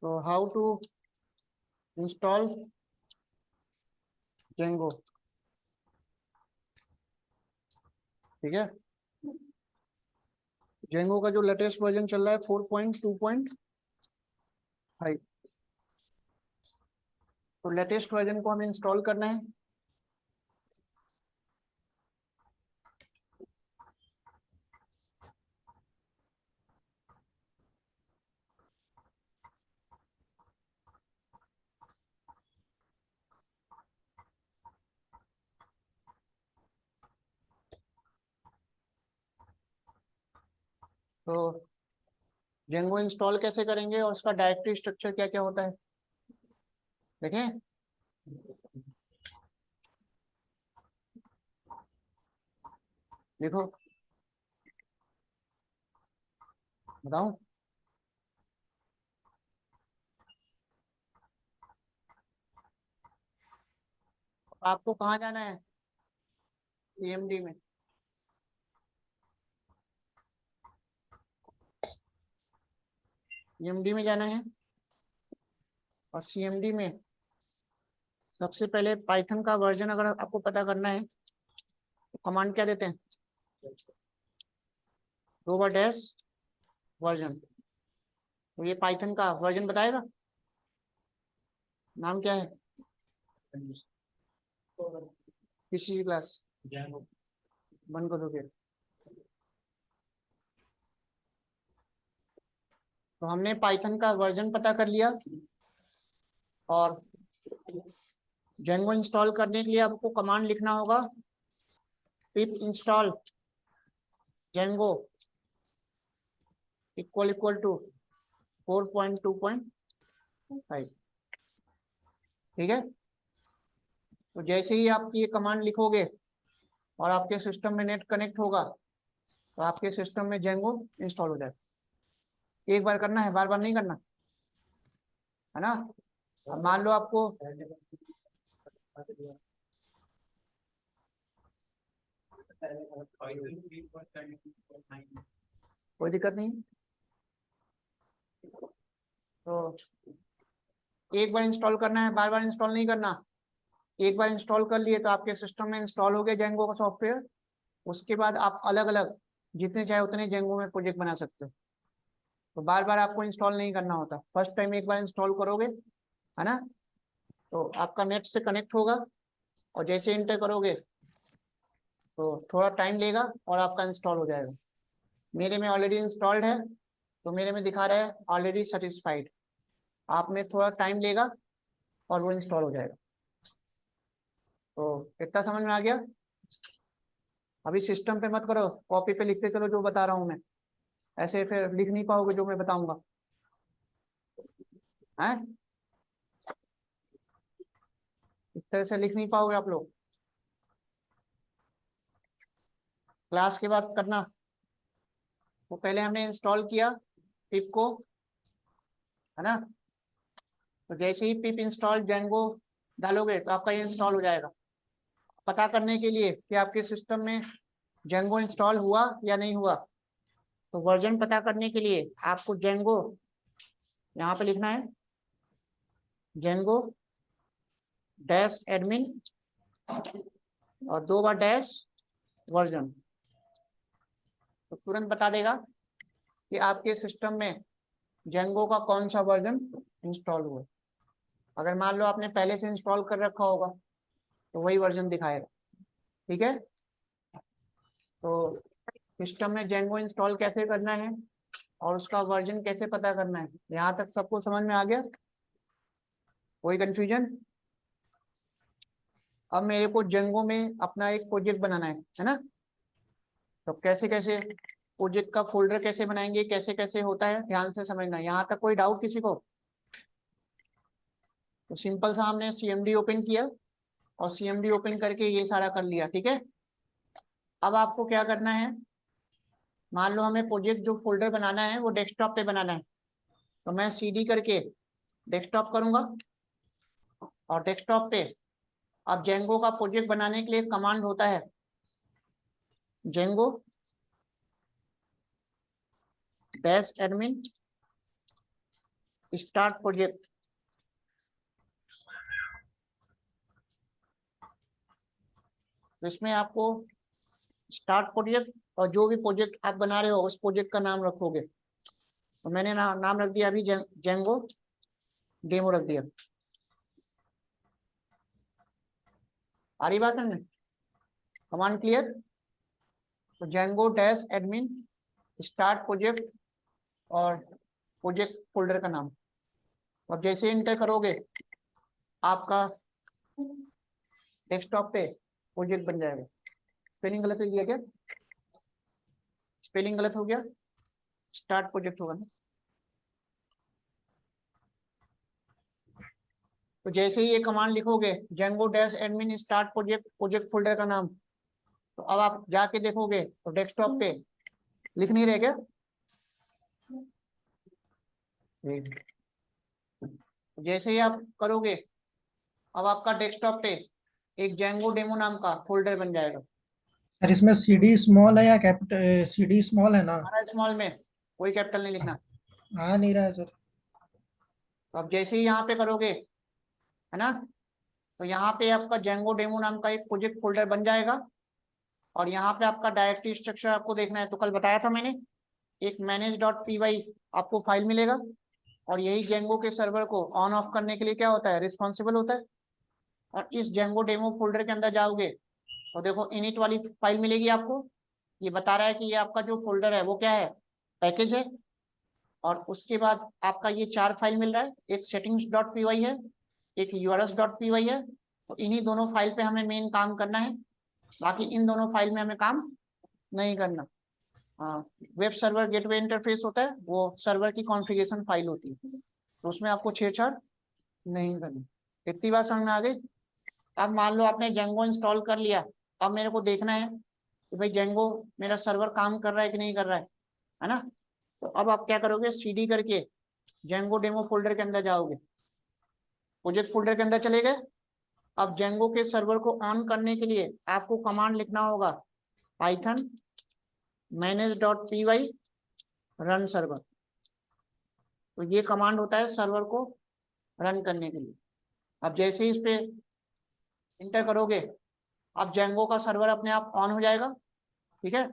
तो how to install Django. ठीक है, जेंगो का जो लेटेस्ट वर्जन चल रहा है 4.2.5। तो लेटेस्ट वर्जन को हमें इंस्टॉल करना है। तो जेंगो इंस्टॉल कैसे करेंगे और उसका डायरेक्टरी स्ट्रक्चर क्या क्या होता है देखें। देखो बताऊं, आपको कहाँ जाना है, सीएमडी में। सीएमडी में जाना है और सीएमडी में सबसे पहले पाइथन का वर्जन अगर आपको पता करना है तो कमांड क्या देते हैं, दो बार डैश वर्जन। तो ये पाइथन का वर्जन बताएगा, नाम क्या है, किसी क्लास बंद कर दो फिर। तो हमने पाइथन का वर्जन पता कर लिया और जेंगो इंस्टॉल करने के लिए आपको कमांड लिखना होगा pip install Django equal to 4.2.5। ठीक है, तो जैसे ही आप ये कमांड लिखोगे और आपके सिस्टम में नेट कनेक्ट होगा तो आपके सिस्टम में जेंगो इंस्टॉल हो जाएगा। एक बार करना है, बार बार नहीं करना है ना। अब मान लो आपको कोई दिक्कत नहीं, तो एक बार इंस्टॉल करना है, बार बार इंस्टॉल नहीं करना। एक बार इंस्टॉल कर लिए तो आपके सिस्टम में इंस्टॉल हो गया जेंगो का सॉफ्टवेयर। उसके बाद आप अलग अलग जितने चाहे उतने जेंगो में प्रोजेक्ट बना सकते हो। तो बार बार आपको इंस्टॉल नहीं करना होता, फर्स्ट टाइम एक बार इंस्टॉल करोगे है ना, तो आपका नेट से कनेक्ट होगा और जैसे इंटर करोगे तो थोड़ा टाइम लेगा और आपका इंस्टॉल हो जाएगा। मेरे में ऑलरेडी इंस्टॉल्ड है तो मेरे में दिखा रहा है ऑलरेडी सेटिस्फाइड। आप में थोड़ा टाइम लेगा और वो इंस्टॉल हो जाएगा। तो इतना समझ में आ गया। अभी सिस्टम पे मत करो, कॉपी पे लिखते चलो जो बता रहा हूँ मैं, ऐसे फिर लिख नहीं पाओगे जो मैं बताऊंगा है, इस तरह से लिख नहीं पाओगे आप लोग। क्लास के बाद करना। तो पहले हमने इंस्टॉल किया पिप को है ना, तो जैसे ही पिप इंस्टॉल जेंगो डालोगे तो आपका ये इंस्टॉल हो जाएगा। पता करने के लिए कि आपके सिस्टम में जेंगो इंस्टॉल हुआ या नहीं हुआ, तो वर्जन पता करने के लिए आपको जेंगो यहाँ पे लिखना है, जेंगो डैश एडमिन और दो बार डैश वर्जन। तो तुरंत बता देगा कि आपके सिस्टम में जेंगो का कौन सा वर्जन इंस्टॉल हुआ है। अगर मान लो आपने पहले से इंस्टॉल कर रखा होगा तो वही वर्जन दिखाएगा। ठीक है, तो सिस्टम में जेंगो इंस्टॉल कैसे करना है और उसका वर्जन कैसे पता करना है, यहाँ तक सबको समझ में आ गया, कोई कंफ्यूजन। अब मेरे को जेंगो में अपना एक प्रोजेक्ट बनाना है ना। तो कैसे कैसे प्रोजेक्ट का फोल्डर कैसे बनाएंगे, कैसे कैसे होता है, ध्यान से समझना। यहाँ तक कोई डाउट किसी को? तो सिंपल सा हमने सीएमडी ओपन किया और सीएमडी ओपन करके ये सारा कर लिया। ठीक है, अब आपको क्या करना है, मान लो हमें प्रोजेक्ट जो फोल्डर बनाना है वो डेस्कटॉप पे बनाना है, तो मैं सीडी करके डेस्कटॉप करूंगा और डेस्कटॉप पे अब जेंगो का प्रोजेक्ट बनाने के लिए कमांड होता है Django dash admin start project. तो इसमें आपको स्टार्ट प्रोजेक्ट और जो भी प्रोजेक्ट आप बना रहे हो उस प्रोजेक्ट का नाम रखोगे। तो मैंने नाम रख दिया अभी जेंगो डेमो रख दिया। आ रही बात है? Command clear? तो Django dash admin start project और प्रोजेक्ट फोल्डर का नाम। अब जैसे इंटर करोगे आपका डेस्कटॉप पे प्रोजेक्ट बन जाएगा। स्पेलिंग गलत हो गया क्या? स्पेलिंग गलत हो गया, स्टार्ट प्रोजेक्ट होगा ना। तो जैसे ही ये कमांड लिखोगे Django dash admin start project project folder का नाम, तो अब आप जाके देखोगे तो डेस्कटॉप पे लिख नहीं रहे क्या? जैसे ही आप करोगे अब आपका डेस्कटॉप पे एक जेंगो डेमो नाम का फोल्डर बन जाएगा। सर इसमें सीडी स्मॉल है या कैपिटल? सीडी स्मॉल है ना? हमारा स्मॉल में, कोई कैपिटल नहीं लिखना। आ नहीं रहा है सर। तो अब जैसे ही यहाँ पे करोगे, है ना, तो यहाँ पे आपका जेंगो डेमो नाम का एक प्रोजेक्ट फोल्डर बन जाएगा। और यहाँ पे आपका डायरेक्टरी स्ट्रक्चर आपको देखना है, तो कल बताया था मैंने, एक manage.py आपको फाइल मिलेगा। और यही जेंगो के सर्वर को ऑन ऑफ करने के लिए क्या होता है, रिस्पॉन्सिबल होता है। और इस जेंगो डेमो फोल्डर के अंदर जाओगे तो देखो इनिट वाली फाइल मिलेगी आपको। ये बता रहा है कि ये आपका जो फोल्डर है वो क्या है, पैकेज है। और उसके बाद आपका ये 4 फाइल मिल रहा है, एक settings.py है, एक urs.py है। तो इन्हीं दोनों फाइल पे हमें मेन काम करना है, बाकी इन दोनों फाइल में हमें काम नहीं करना। हाँ, वेब सर्वर गेटवे इंटरफेस होता है, वो सर्वर की कॉन्फ़िगरेशन फाइल होती है, तो उसमें आपको छेड़छाड़ नहीं करनी। इतनी बात समझ में आ गई? अब मान लो आपने जेंगो इंस्टॉल कर लिया, अब मेरे को देखना है कि भाई जेंगो मेरा सर्वर काम कर रहा है कि नहीं कर रहा है ना। तो अब आप क्या करोगे, सीडी करके जेंगो डेमो फोल्डर के अंदर जाओगे, प्रोजेक्ट फोल्डर के अंदर चले गए। अब जेंगो के सर्वर को ऑन करने के लिए आपको कमांड लिखना होगा, पाइथन manage.py रन सर्वर। तो ये कमांड होता है सर्वर को रन करने के लिए। अब जैसे ही इस पे इंटर करोगे अब जेंगो का सर्वर अपने आप ऑन हो जाएगा। ठीक है,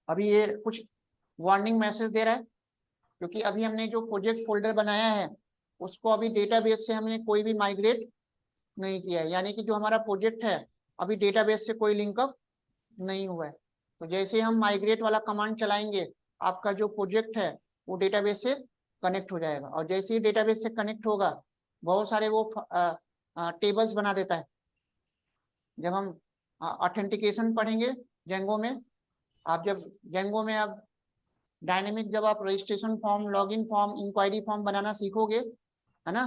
अभी ये कुछ वार्निंग मैसेज दे रहा है, क्योंकि अभी हमने जो प्रोजेक्ट फोल्डर बनाया है उसको अभी डेटाबेस से हमने कोई भी माइग्रेट नहीं किया है, यानी कि जो हमारा प्रोजेक्ट है अभी डेटाबेस से कोई लिंकअप नहीं हुआ है। तो जैसे ही हम माइग्रेट वाला कमांड चलाएंगे आपका जो प्रोजेक्ट है वो डेटाबेस से कनेक्ट हो जाएगा। और जैसे ही डेटाबेस से कनेक्ट होगा बहुत सारे वो टेबल्स बना देता है। जब हम ऑथेंटिकेशन पढ़ेंगे जेंगो में, आप जब जेंगो में आप डायनेमिक जब आप registration form, login form, inquiry form बनाना सीखोगे, है ना,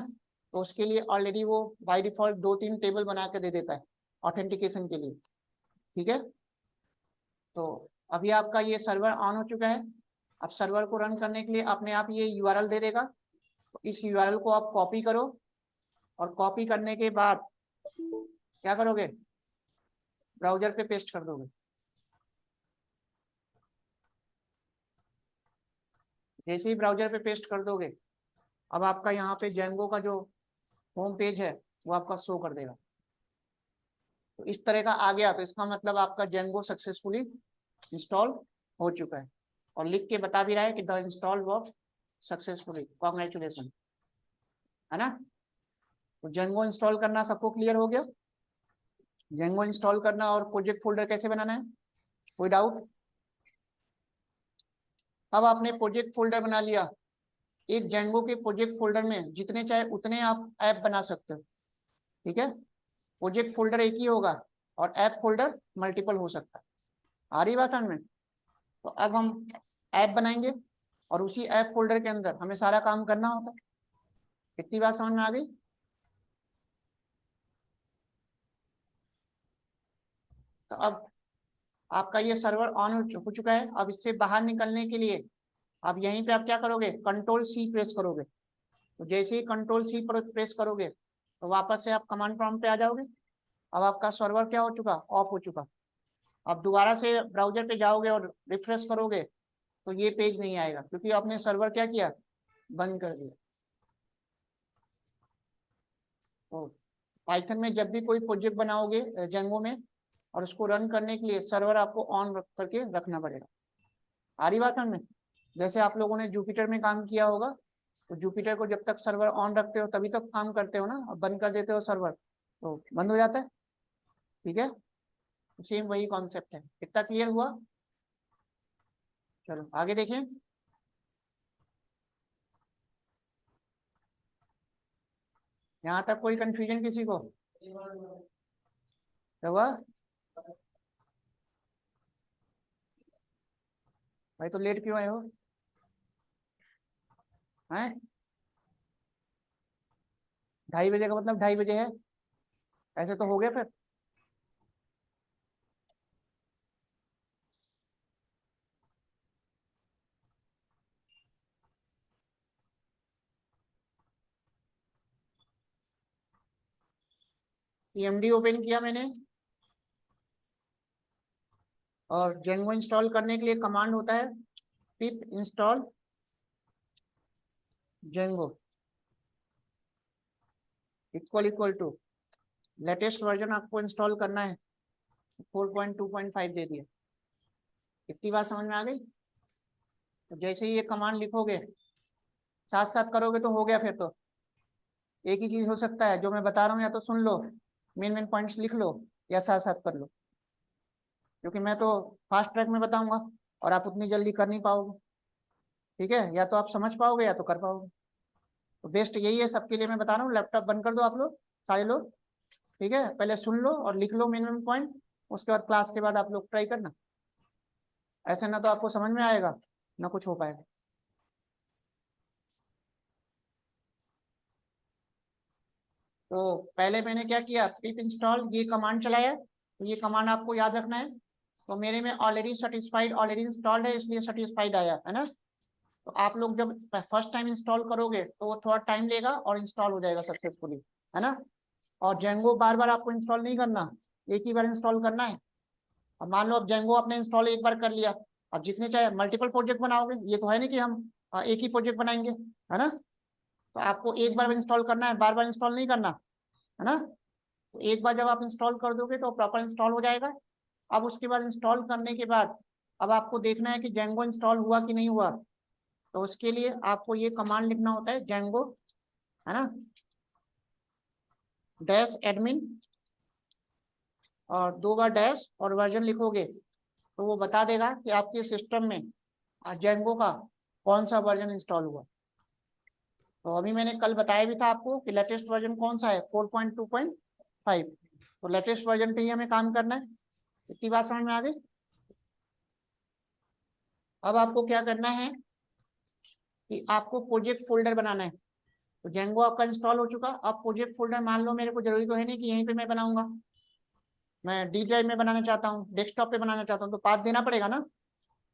तो उसके लिए ऑलरेडी वो बाय डिफॉल्ट 2-3 टेबल बना के दे देता है ऑथेंटिकेशन के लिए। ठीक है, तो अभी आपका ये सर्वर ऑन हो चुका है। अब सर्वर को रन करने के लिए अपने आप ये यूआरएल दे देगा, तो इस यूआरएल को आप कॉपी करो। और कॉपी करने के बाद क्या करोगे, ब्राउजर पे पेस्ट कर दोगे। जैसे ही ब्राउजर पे पेस्ट कर दोगे अब आपका यहाँ पे जेंगो का जो होम पेज है वो आपका शो कर देगा। तो इस तरह का आ गया तो इसका मतलब आपका जेंगो सक्सेसफुली इंस्टॉल हो चुका है। और लिख के बता भी रहा है कि the install work successfully, congratulation, है ना। तो जेंगो इंस्टॉल करना सबको क्लियर हो गया? जेंगो इंस्टॉल करना और प्रोजेक्ट फोल्डर कैसे बनाना है, कोई डाउट? अब आपने प्रोजेक्ट फोल्डर बना लिया। एक जेंगो के प्रोजेक्ट फोल्डर में जितने चाहे उतने आप ऐप बना सकते हो। ठीक है, प्रोजेक्ट फोल्डर एक ही होगा और ऐप फोल्डर मल्टीपल हो सकता है। आ रही बात समझ में? तो अब हम ऐप बनाएंगे और उसी ऐप फोल्डर के अंदर हमें सारा काम करना होता है। कितनी बात समझ में आ गई? तो अब आपका ये सर्वर ऑन हो चुका है। अब इससे बाहर निकलने के लिए अब यहीं पे आप क्या करोगे, कंट्रोल सी प्रेस करोगे। तो जैसे ही कंट्रोल सी प्रेस करोगे तो वापस से आप कमांड प्रॉम्प्ट पे आ जाओगे। अब आपका सर्वर क्या हो चुका, ऑफ हो चुका। अब दोबारा से ब्राउजर पे जाओगे और रिफ्रेश करोगे तो ये पेज नहीं आएगा, क्योंकि आपने सर्वर क्या किया, बंद कर दिया। तो पाइथन में जब भी कोई प्रोजेक्ट बनाओगे जेंगो में, और उसको रन करने के लिए सर्वर आपको ऑन करके रखना पड़ेगा। आ रही बात में? जैसे आप लोगों ने जुपिटर में काम किया होगा, तो जुपिटर को जब तक सर्वर ऑन रखते हो तभी तक काम करते हो ना, और बंद कर देते हो सर्वर तो बंद हो जाता है। ठीक है, सेम वही कॉन्सेप्ट है। इतना क्लियर हुआ? चलो आगे देखें। यहाँ तक कोई कंफ्यूजन किसी को? क्या हुआ भाई? तो लेट क्यों आए हो? हैं? 2:30 बजे का मतलब 2:30 बजे है? ऐसे तो हो गया फिर। EMD ओपन किया मैंने, और जेंगो इंस्टॉल करने के लिए कमांड होता है pip install Django equal to latest version आपको इंस्टॉल करना है, 4.2.5 दे दिया। इतनी बात समझ में आ गई? तो जैसे ही ये कमांड लिखोगे, साथ साथ करोगे तो हो गया फिर तो। एक ही चीज हो सकता है, जो मैं बता रहा हूँ या तो सुन लो, मेन मेन पॉइंट्स लिख लो, या साथ साथ कर लो, क्योंकि मैं तो फास्ट ट्रैक में बताऊंगा और आप उतनी जल्दी कर नहीं पाओगे। ठीक है, या तो आप समझ पाओगे या तो कर पाओगे। तो बेस्ट यही है सबके लिए, मैं बता रहा हूँ। लैपटॉप बंद कर दो आप लोग, सारे लोग। ठीक है, पहले सुन लो और लिख लो मेन मेन पॉइंट, उसके बाद क्लास के बाद आप लोग ट्राई करना। ऐसे ना तो आपको समझ में आएगा, ना कुछ हो पाएगा। तो पहले मैंने क्या किया, पिप इंस्टॉल ये कमांड चलाया। तो ये कमांड आपको याद रखना है। तो मेरे में ऑलरेडी सेटिस्फाइड ऑलरेडी इंस्टॉल्ड है, इसलिए सेटिस्फाइड आया है ना। तो आप लोग जब फर्स्ट टाइम इंस्टॉल करोगे तो वो थोड़ा टाइम लेगा और इंस्टॉल हो जाएगा सक्सेसफुली, है ना। और जेंगो बार बार आपको इंस्टॉल नहीं करना, एक ही बार इंस्टॉल करना है। अब मान लो अब जेंगो आपने इंस्टॉल एक बार कर लिया, अब जितने चाहे मल्टीपल प्रोजेक्ट बनाओगे, ये तो है नहीं कि हम एक ही प्रोजेक्ट बनाएंगे, है ना। तो आपको एक बार इंस्टॉल करना है, बार बार इंस्टॉल नहीं करना, है ना। तो एक बार जब आप इंस्टॉल कर दोगे तो प्रॉपर इंस्टॉल हो जाएगा। अब उसके बाद इंस्टॉल करने के बाद अब आपको देखना है कि जेंगो इंस्टॉल हुआ कि नहीं हुआ। तो उसके लिए आपको ये कमांड लिखना होता है जेंगो, है ना, डैश एडमिन, और 2 बार डैश और वर्जन लिखोगे तो वो बता देगा कि आपके सिस्टम में जेंगो का कौन सा वर्जन इंस्टॉल हुआ। तो अभी मैंने कल बताया भी था आपको कि लेटेस्ट वर्जन कौन सा है, 4.2.5। तो लेटेस्ट वर्जन पे ही हमें काम करना है। इतनी बात समझ में आ गई? अब आपको क्या करना है कि आपको प्रोजेक्ट फोल्डर बनाना है। तो जेंगो आपका इंस्टॉल हो चुका, अब प्रोजेक्ट फोल्डर मान लो, मेरे को जरूरी तो है नहीं कि यहीं पे मैं बनाऊंगा, मैं डी ड्राइव में बनाना चाहता हूँ, डेस्कटॉप पे बनाना चाहता हूँ, तो पाथ देना पड़ेगा ना।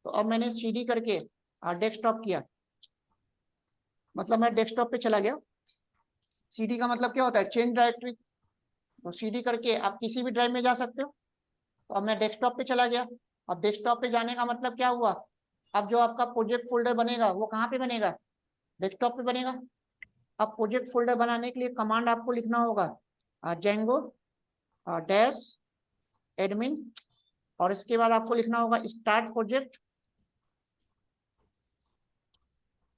तो अब मैंने CD करके डेस्कटॉप किया, मतलब मैं डेस्कटॉप पे चला गया। CD का मतलब क्या होता है, चेंज डायरेक्टरी। तो CD करके आप किसी भी ड्राइव में जा सकते हो। तो अब मैं डेस्कटॉप पे चला गया। अब डेस्कटॉप पे जाने का मतलब क्या हुआ, अब जो आपका प्रोजेक्ट फोल्डर बनेगा वो कहाँ पे बनेगा, डेस्कटॉप पे बनेगा। अब प्रोजेक्ट फोल्डर बनाने के लिए कमांड आपको लिखना होगा जेंगो डैश एडमिन, और इसके बाद आपको लिखना होगा स्टार्ट प्रोजेक्ट,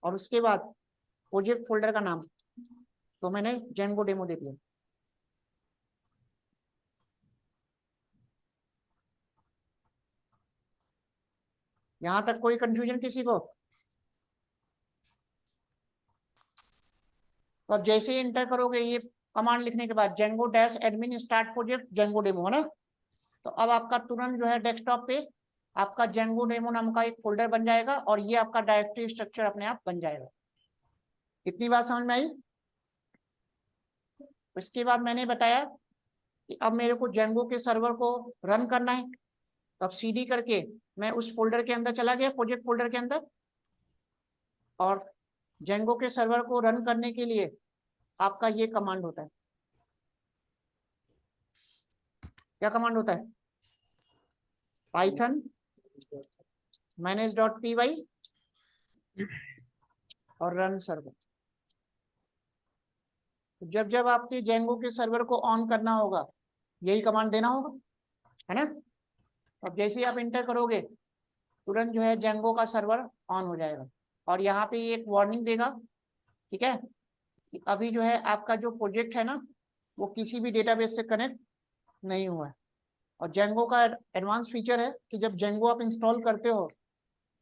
और उसके बाद प्रोजेक्ट फोल्डर का नाम। तो मैंने जेंगो डेमो दे दिया। यहाँ तक कोई कंफ्यूजन किसी को? तो अब जैसे ही इंटर करोगे ये कमांड लिखने के बाद, Django dash admin start project Django demo, है ना। तो अब आपका तुरंत जो है डेस्कटॉप पे आपका जेंगो डेमो नाम का एक फोल्डर बन जाएगा, और ये आपका डायरेक्टरी स्ट्रक्चर अपने आप बन जाएगा। इतनी बात समझ में आई? इसके बाद मैंने बताया कि अब मेरे को जेंगो के सर्वर को रन करना है। तो अब CD करके मैं उस फोल्डर के अंदर चला गया, प्रोजेक्ट फोल्डर के अंदर, और जेंगो के सर्वर को रन करने के लिए आपका ये कमांड होता है। क्या कमांड होता है? पाइथन manage.py और रन सर्वर। तो जब जब आपके जेंगो के सर्वर को ऑन करना होगा यही कमांड देना होगा, है ना। अब जैसे ही आप इंटर करोगे तुरंत जो है जेंगो का सर्वर ऑन हो जाएगा और यहाँ पे ये एक वार्निंग देगा, ठीक है, कि अभी जो है आपका जो प्रोजेक्ट है ना वो किसी भी डेटाबेस से कनेक्ट नहीं हुआ है। और जेंगो का एडवांस फीचर है कि जब जेंगो आप इंस्टॉल करते हो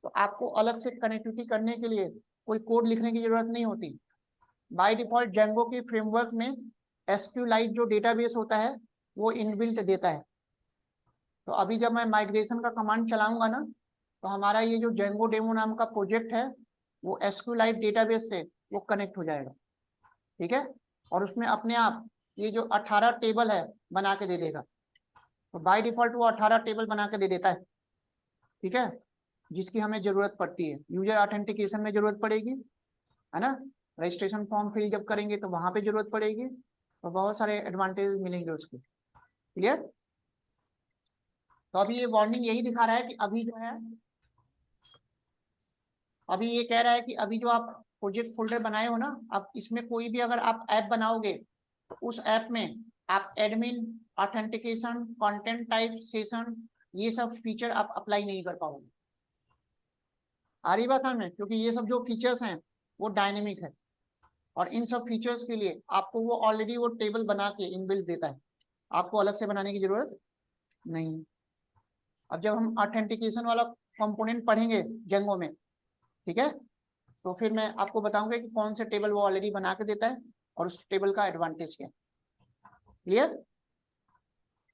तो आपको अलग से कनेक्टिविटी करने के लिए कोई कोड लिखने की जरूरत नहीं होती। बाय डिफॉल्ट जेंगो के फ्रेमवर्क में एसक्यूलाइट जो डेटाबेस होता है वो इनबिल्ट देता है। तो अभी जब मैं माइग्रेशन का कमांड चलाऊंगा ना तो हमारा ये जो जेंगो डेमो नाम का प्रोजेक्ट है वो एसक्यूलाइट डेटाबेस से वो कनेक्ट हो जाएगा, ठीक है। और उसमें अपने आप ये जो 18 टेबल है बना के दे देगा। तो बाय डिफॉल्ट वो 18 टेबल बना के दे देता है, ठीक है, जिसकी हमें जरूरत पड़ती है। यूजर ऑथेंटिकेशन में जरूरत पड़ेगी, है ना, रजिस्ट्रेशन फॉर्म फिल जब करेंगे तो वहां पे जरूरत पड़ेगी, तो बहुत सारे एडवांटेज मिलेंगे उसके। क्लियर। तो अभी ये वार्निंग यही दिखा रहा है कि अभी जो है अभी ये कह रहा है कि अभी जो आप प्रोजेक्ट फोल्डर बनाए हो ना, अब इसमें कोई भी अगर आप ऐप बनाओगे तो उस ऐप में आप admin, authentication, content type, session, ये सब फीचर आप अप्लाई नहीं कर पाओगे। आ रही बात में, क्योंकि ये सब जो फीचर्स हैं वो डायनेमिक है और इन सब फीचर्स के लिए आपको वो ऑलरेडी वो टेबल बना के इनबिल्ट देता है, आपको अलग से बनाने की जरूरत नहीं है। अब जब हम ऑथेंटिकेशन वाला कंपोनेंट पढ़ेंगे जेंगो में, ठीक है, तो फिर मैं आपको बताऊंगा कि कौन से टेबल वो ऑलरेडी बना के देता है और उस टेबल का एडवांटेज क्या है। क्लियर।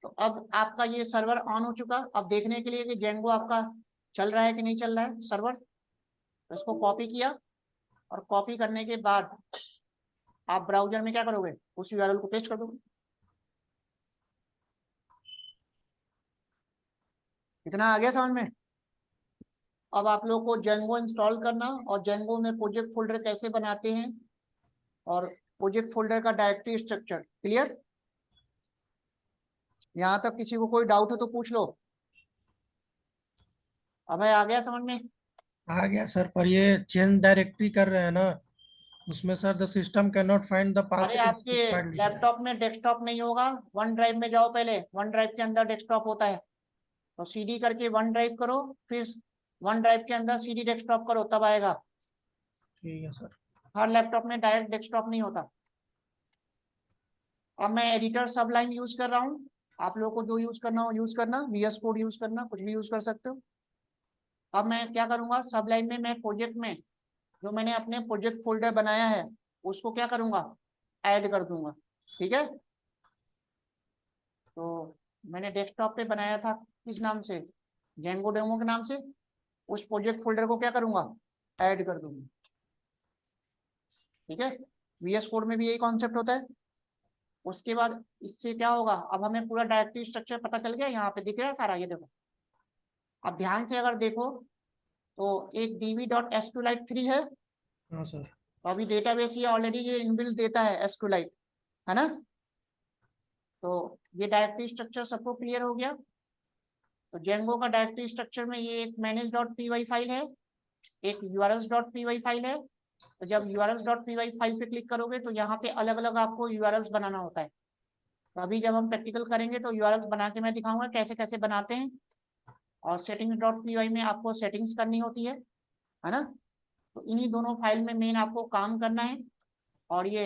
तो अब आपका ये सर्वर ऑन हो चुका। अब देखने के लिए कि जेंगो आपका चल रहा है कि नहीं चल रहा है सर्वर, तो इसको कॉपी किया और कॉपी करने के बाद आप ब्राउजर में क्या करोगे, उस यूआरएल को पेस्ट कर दोगे। इतना आ गया समझ में। अब आप लोग को जेंगो इंस्टॉल करना और जेंगो में प्रोजेक्ट फोल्डर कैसे बनाते हैं और प्रोजेक्ट फोल्डर का डायरेक्टरी स्ट्रक्चर। क्लियर। यहाँ तक किसी को कोई डाउट हो तो पूछ लो। अब है आ गया समझ में। आ गया सर, पर ये चेंज डायरेक्टरी कर रहे हैं ना, उसमें sir the system can not find the अरे पासवर्ड आपके स्पेसिफाइड लिख रहा है। लैपटॉप में डेस्कटॉप नहीं होगा, वन ड्राइव में जाओ, पहले वन ड्राइव के अंदर डेस्कटॉप होता है, तो सीडी करके वन ड्राइव करो, फिर वन ड्राइव के अंदर सीडी डेस्कटॉप करो, तब आएगा। ठीक है सर। हर लैपटॉप में डायरेक्ट डेस्कटॉप नहीं होता। अब मैं एडिटर सबलाइन यूज कर रहा हूँ, आप लोगों को जो यूज करना हो यूज करना, वीएस कोड यूज करना, कुछ भी यूज कर सकते हो। अब मैं क्या करूंगा, सबलाइन में मैं प्रोजेक्ट में जो मैंने अपने प्रोजेक्ट फोल्डर बनाया है उसको क्या करूंगा, ऐड कर दूंगा, ठीक है। तो मैंने डेस्कटॉप पे बनाया था किस नाम से, जेंगो डेमो के नाम से, उस प्रोजेक्ट फोल्डर को क्या करूंगा, ऐड कर दूंगा, ठीक है। वीएस कोड में भी यही कॉन्सेप्ट होता है। उसके बाद इससे क्या होगा, अब हमें पूरा डायरेक्टरी स्ट्रक्चर पता चल गया, यहाँ पे दिख रहा है सारा, ये देखो। अब ध्यान से अगर देखो तो एक db.sqlite3 है, हाँ सर। तो अभी डेटाबेस ये ऑलरेडी ये इनबिल्ट देता है एसक्यूलाइट, है ना। तो ये डायरेक्टरी स्ट्रक्चर सबको क्लियर हो गया। तो जेंगो का डायरेक्टरी स्ट्रक्चर में ये एक manage.py फाइल है, एक urls.py फाइल है। तो जब urls.py फाइल पे क्लिक करोगे तो यहाँ पे अलग अलग आपको urls बनाना होता है। तो अभी जब हम प्रैक्टिकल करेंगे तो urls बना के मैं दिखाऊंगा कैसे कैसे बनाते हैं। और settings.py में आपको सेटिंग्स करनी होती है ना। तो इन्हीं दोनों फाइल में मेन आपको काम करना है। और ये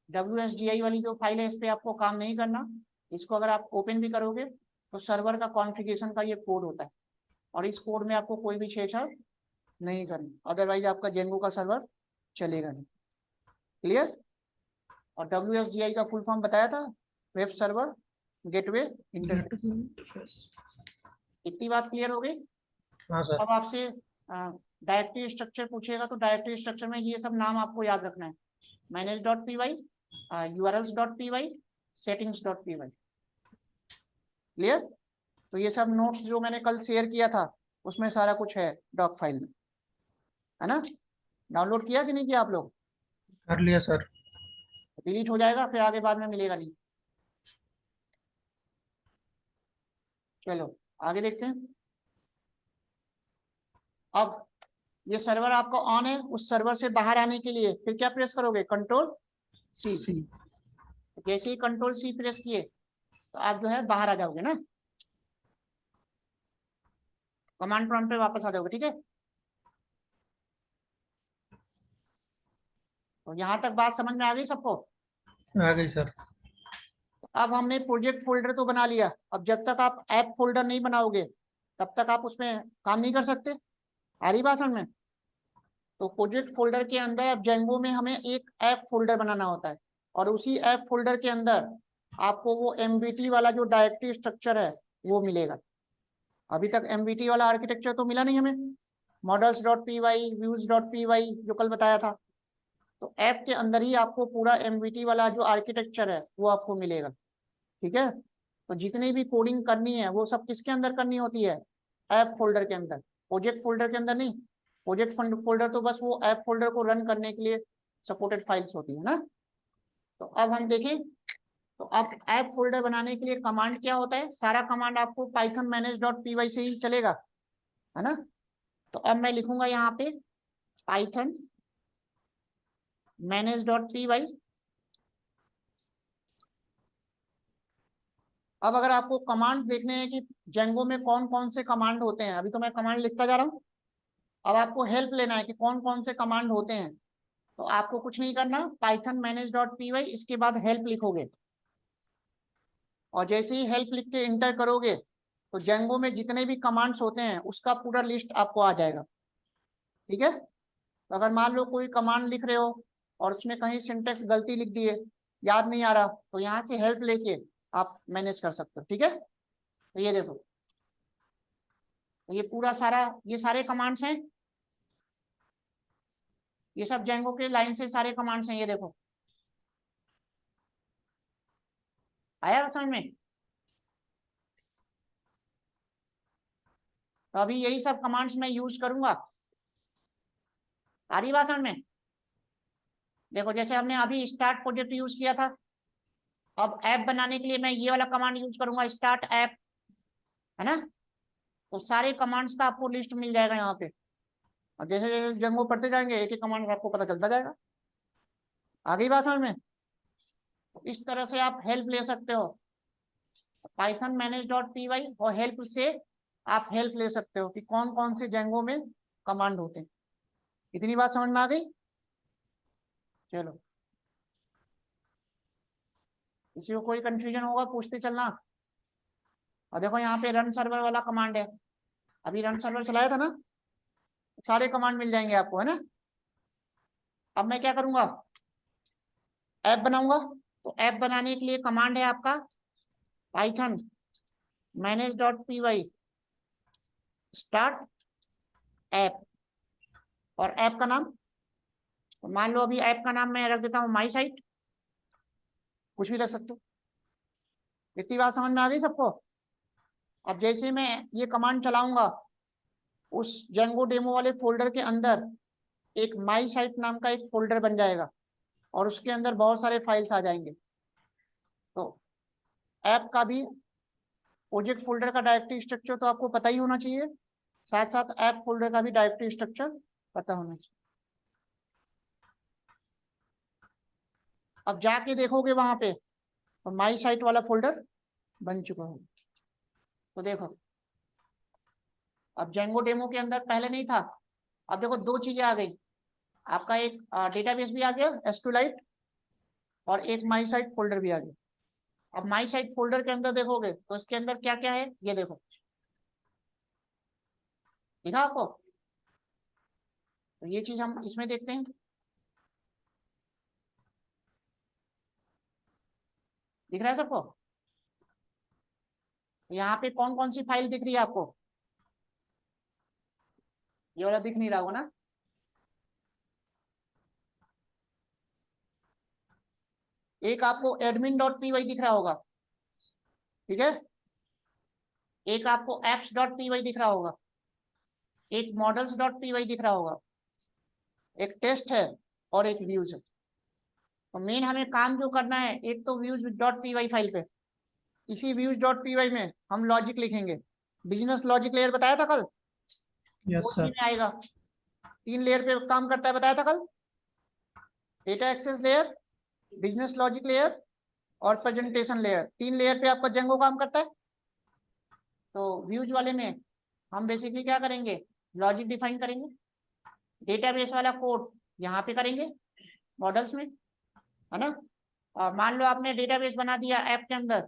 WSGI वाली जो फाइल है इस पे आपको काम नहीं करना। इसको अगर आप ओपन भी करोगे तो सर्वर का कॉन्फ़िगरेशन का ये कोड होता है और इस कोड में आपको कोई भी छेड़छाड़ नहीं करनी, अदरवाइज आपका जेंगो का सर्वर चलेगा नहीं। क्लियर। और WSGI का फुल फॉर्म बताया था, वेब सर्वर गेटवे इंटरफेस। इतनी बात क्लियर हो गई। हाँ सर। अब आपसे डायरेक्टरी स्ट्रक्चर पूछेगा तो डायरेक्टरी स्ट्रक्चर में ये सब नाम आपको याद रखना है, manage.py, urls.py, settings.py। क्लियर। तो ये सब नोट्स जो मैंने कल शेयर किया था उसमें सारा कुछ है डॉक फाइल में, है ना। डाउनलोड किया कि नहीं किया आप लोग, कर लिया सर। डिलीट हो जाएगा फिर आगे बाद में मिलेगा नहीं। चलो आगे देखते हैं। अब ये सर्वर आपका ऑन है, उस सर्वर से बाहर आने के लिए फिर क्या प्रेस करोगे, कंट्रोल सी। सी। जैसे ही कंट्रोल सी प्रेस किए तो आप जो है बाहर आ जाओगे ना, कमांड प्रॉम्प्ट पे वापस आ जाओगे, ठीक है। तो यहाँ तक बात समझ में आ गई सबको। आ गई सर। अब हमने प्रोजेक्ट फोल्डर तो बना लिया, अब जब तक आप ऐप फोल्डर नहीं बनाओगे तब तक आप उसमें काम नहीं कर सकते। आ रही बात समझ में। तो प्रोजेक्ट फोल्डर के अंदर अब जेंगो में हमें एक ऐप फोल्डर बनाना होता है, और उसी ऐप फोल्डर के अंदर आपको वो एमवीटी वाला जो डायरेक्टरी स्ट्रक्चर है वो मिलेगा। अभी तक एमवीटी वाला आर्किटेक्चर तो मिला नहीं हमें, models dot P Y, views dot P Y जो कल बताया था। तो ऐप के अंदर ही आपको पूरा एमवीटी वाला जो आर्किटेक्चर है वो आपको मिलेगा, ठीक है। तो जितनी भी कोडिंग करनी है वो सब किसके अंदर करनी होती है, ऐप फोल्डर के अंदर, प्रोजेक्ट फोल्डर के अंदर नहीं। प्रोजेक्ट फोल्डर तो बस वो ऐप फोल्डर को रन करने के लिए सपोर्टेड फाइल्स होती है ना। तो अब हम देखें, तो अब ऐप फोल्डर बनाने के लिए कमांड क्या होता है, सारा कमांड आपको Python manage dot P Y से ही चलेगा, है ना। तो अब मैं लिखूंगा यहाँ पे Python manage dot P Y. अब अगर आपको कमांड देखने हैं कि जेंगो में कौन कौन से कमांड होते हैं, अभी तो मैं कमांड लिखता जा रहा हूँ, अब आपको हेल्प लेना है कि कौन कौन से कमांड होते हैं। तो आपको कुछ नहीं करना, Python manage dot P Y इसके बाद हेल्प लिखोगे, और जैसे ही हेल्प लिख के इंटर करोगे तो जेंगो में जितने भी कमांड्स होते हैं उसका पूरा लिस्ट आपको आ जाएगा, ठीक है। तो अगर मान लो कोई कमांड लिख रहे हो और उसमें कहीं सिंटेक्स गलती लिख दिए, याद नहीं आ रहा, तो यहाँ से हेल्प लेके आप मैनेज कर सकते हो, ठीक है। तो ये देखो, तो ये पूरा सारा, ये सारे कमांड्स हैं, ये सब जेंगो के लाइन से सारे कमांड्स हैं, ये देखो। आया समझ में। तो अभी यही सब कमांड्स मैं यूज करूंगा। आ रही बात समझ में। देखो जैसे हमने अभी स्टार्ट प्रोजेक्ट यूज किया था, अब ऐप बनाने के लिए मैं ये वाला कमांड यूज करूंगा, स्टार्ट ऐप, है ना। तो सारे कमांड्स का आपको लिस्ट मिल जाएगा यहाँ पे, और जैसे जैसे जेंगो पढ़ते जाएंगे एक एक कमांड आपको पता चलता जाएगा। आ गई बात समझ में। तो इस तरह से आप हेल्प ले सकते हो, Python manage dot P Y, और हेल्प से आप हेल्प ले सकते हो कि कौन कौन से जेंगो में कमांड होते हैं। इतनी बात समझ में आ गई। चलो, किसी को कोई कंफ्यूजन होगा पूछते चलना। और देखो यहाँ पे रन सर्वर वाला कमांड है, अभी रन सर्वर चलाया था ना, सारे कमांड मिल जाएंगे आपको, है ना। अब मैं क्या करूंगा, ऐप बनाऊंगा। तो ऐप बनाने के लिए कमांड है आपका Python manage dot P Y start app, और ऐप का नाम, तो मान लो अभी ऐप का नाम मैं रख देता हूँ माई साइट, कुछ भी रख सकते हो। इतनी बात समझ में आ गई सबको। अब जैसे मैं ये कमांड चलाऊंगा, उस जेंगो डेमो वाले फोल्डर के अंदर एक माई साइट नाम का एक फोल्डर बन जाएगा, और उसके अंदर बहुत सारे फाइल्स आ जाएंगे। तो ऐप का भी प्रोजेक्ट फोल्डर का डायरेक्टरी स्ट्रक्चर तो आपको पता ही होना चाहिए, साथ साथ ऐप फोल्डर का भी डायरेक्टरी स्ट्रक्चर पता होना चाहिए। अब जाके देखोगे वहां पे तो माई साइट वाला फोल्डर बन चुका है। तो देखो, अब जेंगो डेमो के अंदर पहले नहीं था, अब देखो दो चीजें आ गई, आपका एक डेटाबेस भी आ गया एसक्यूएलाइट, और एक माई साइट फोल्डर भी आ गया। अब माई साइट फोल्डर के अंदर देखोगे तो इसके अंदर क्या क्या है, ये देखो, दिखा आपको। तो ये चीज हम इसमें देखते हैं, दिख रहा है सबको। तो यहाँ पे कौन कौन सी फाइल दिख रही है आपको, ये वाला दिख नहीं रहा होगा ना। एक आपको एडमिन डॉट पी वाई दिख रहा होगा, ठीक है। एक आपको एप्स डॉट पी वाई दिख रहा होगा, एक मॉडल्स डॉट पी वाई दिख रहा होगा, एक टेस्ट है, और एक व्यूज है। तो मेन हमें काम जो करना है, एक तो views dot P Y file पे, इसी व्यूज डॉट पी वाई में हम लॉजिक लिखेंगे। बिजनेस लॉजिक लेयर बताया था कल, वो यस इसी सर। में आएगा। 3 लेयर पे काम करता है बताया था कल, data access layer, business logic layer, और प्रेजेंटेशन लेयर, 3 लेयर पे आपका जेंगो काम करता है। तो व्यूज वाले में हम बेसिकली क्या करेंगे, लॉजिक डिफाइन करेंगे, डेटाबेस वाला कोड यहाँ पे करेंगे मॉडल्स में, है ना। और मान लो आपने डेटाबेस बना दिया ऐप के अंदर,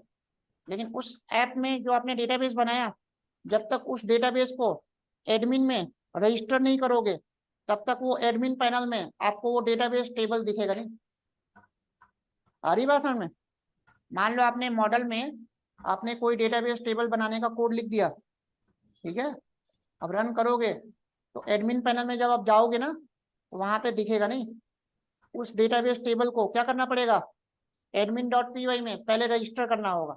लेकिन उस ऐप में जो आपने डेटाबेस बनाया, जब तक उस डेटाबेस को एडमिन में रजिस्टर नहीं करोगे, तब तक वो एडमिन पैनल में आपको वो डेटाबेस टेबल दिखेगा नहीं। आ रही बात समझ में। मान लो आपने मॉडल में आपने कोई डेटाबेस टेबल बनाने का कोड लिख दिया, ठीक है, अब रन करोगे तो एडमिन पैनल में जब आप जाओगे ना, तो वहां पे दिखेगा नहीं। उस डेटाबेस टेबल को क्या करना पड़ेगा, admin.py में पहले रजिस्टर करना होगा।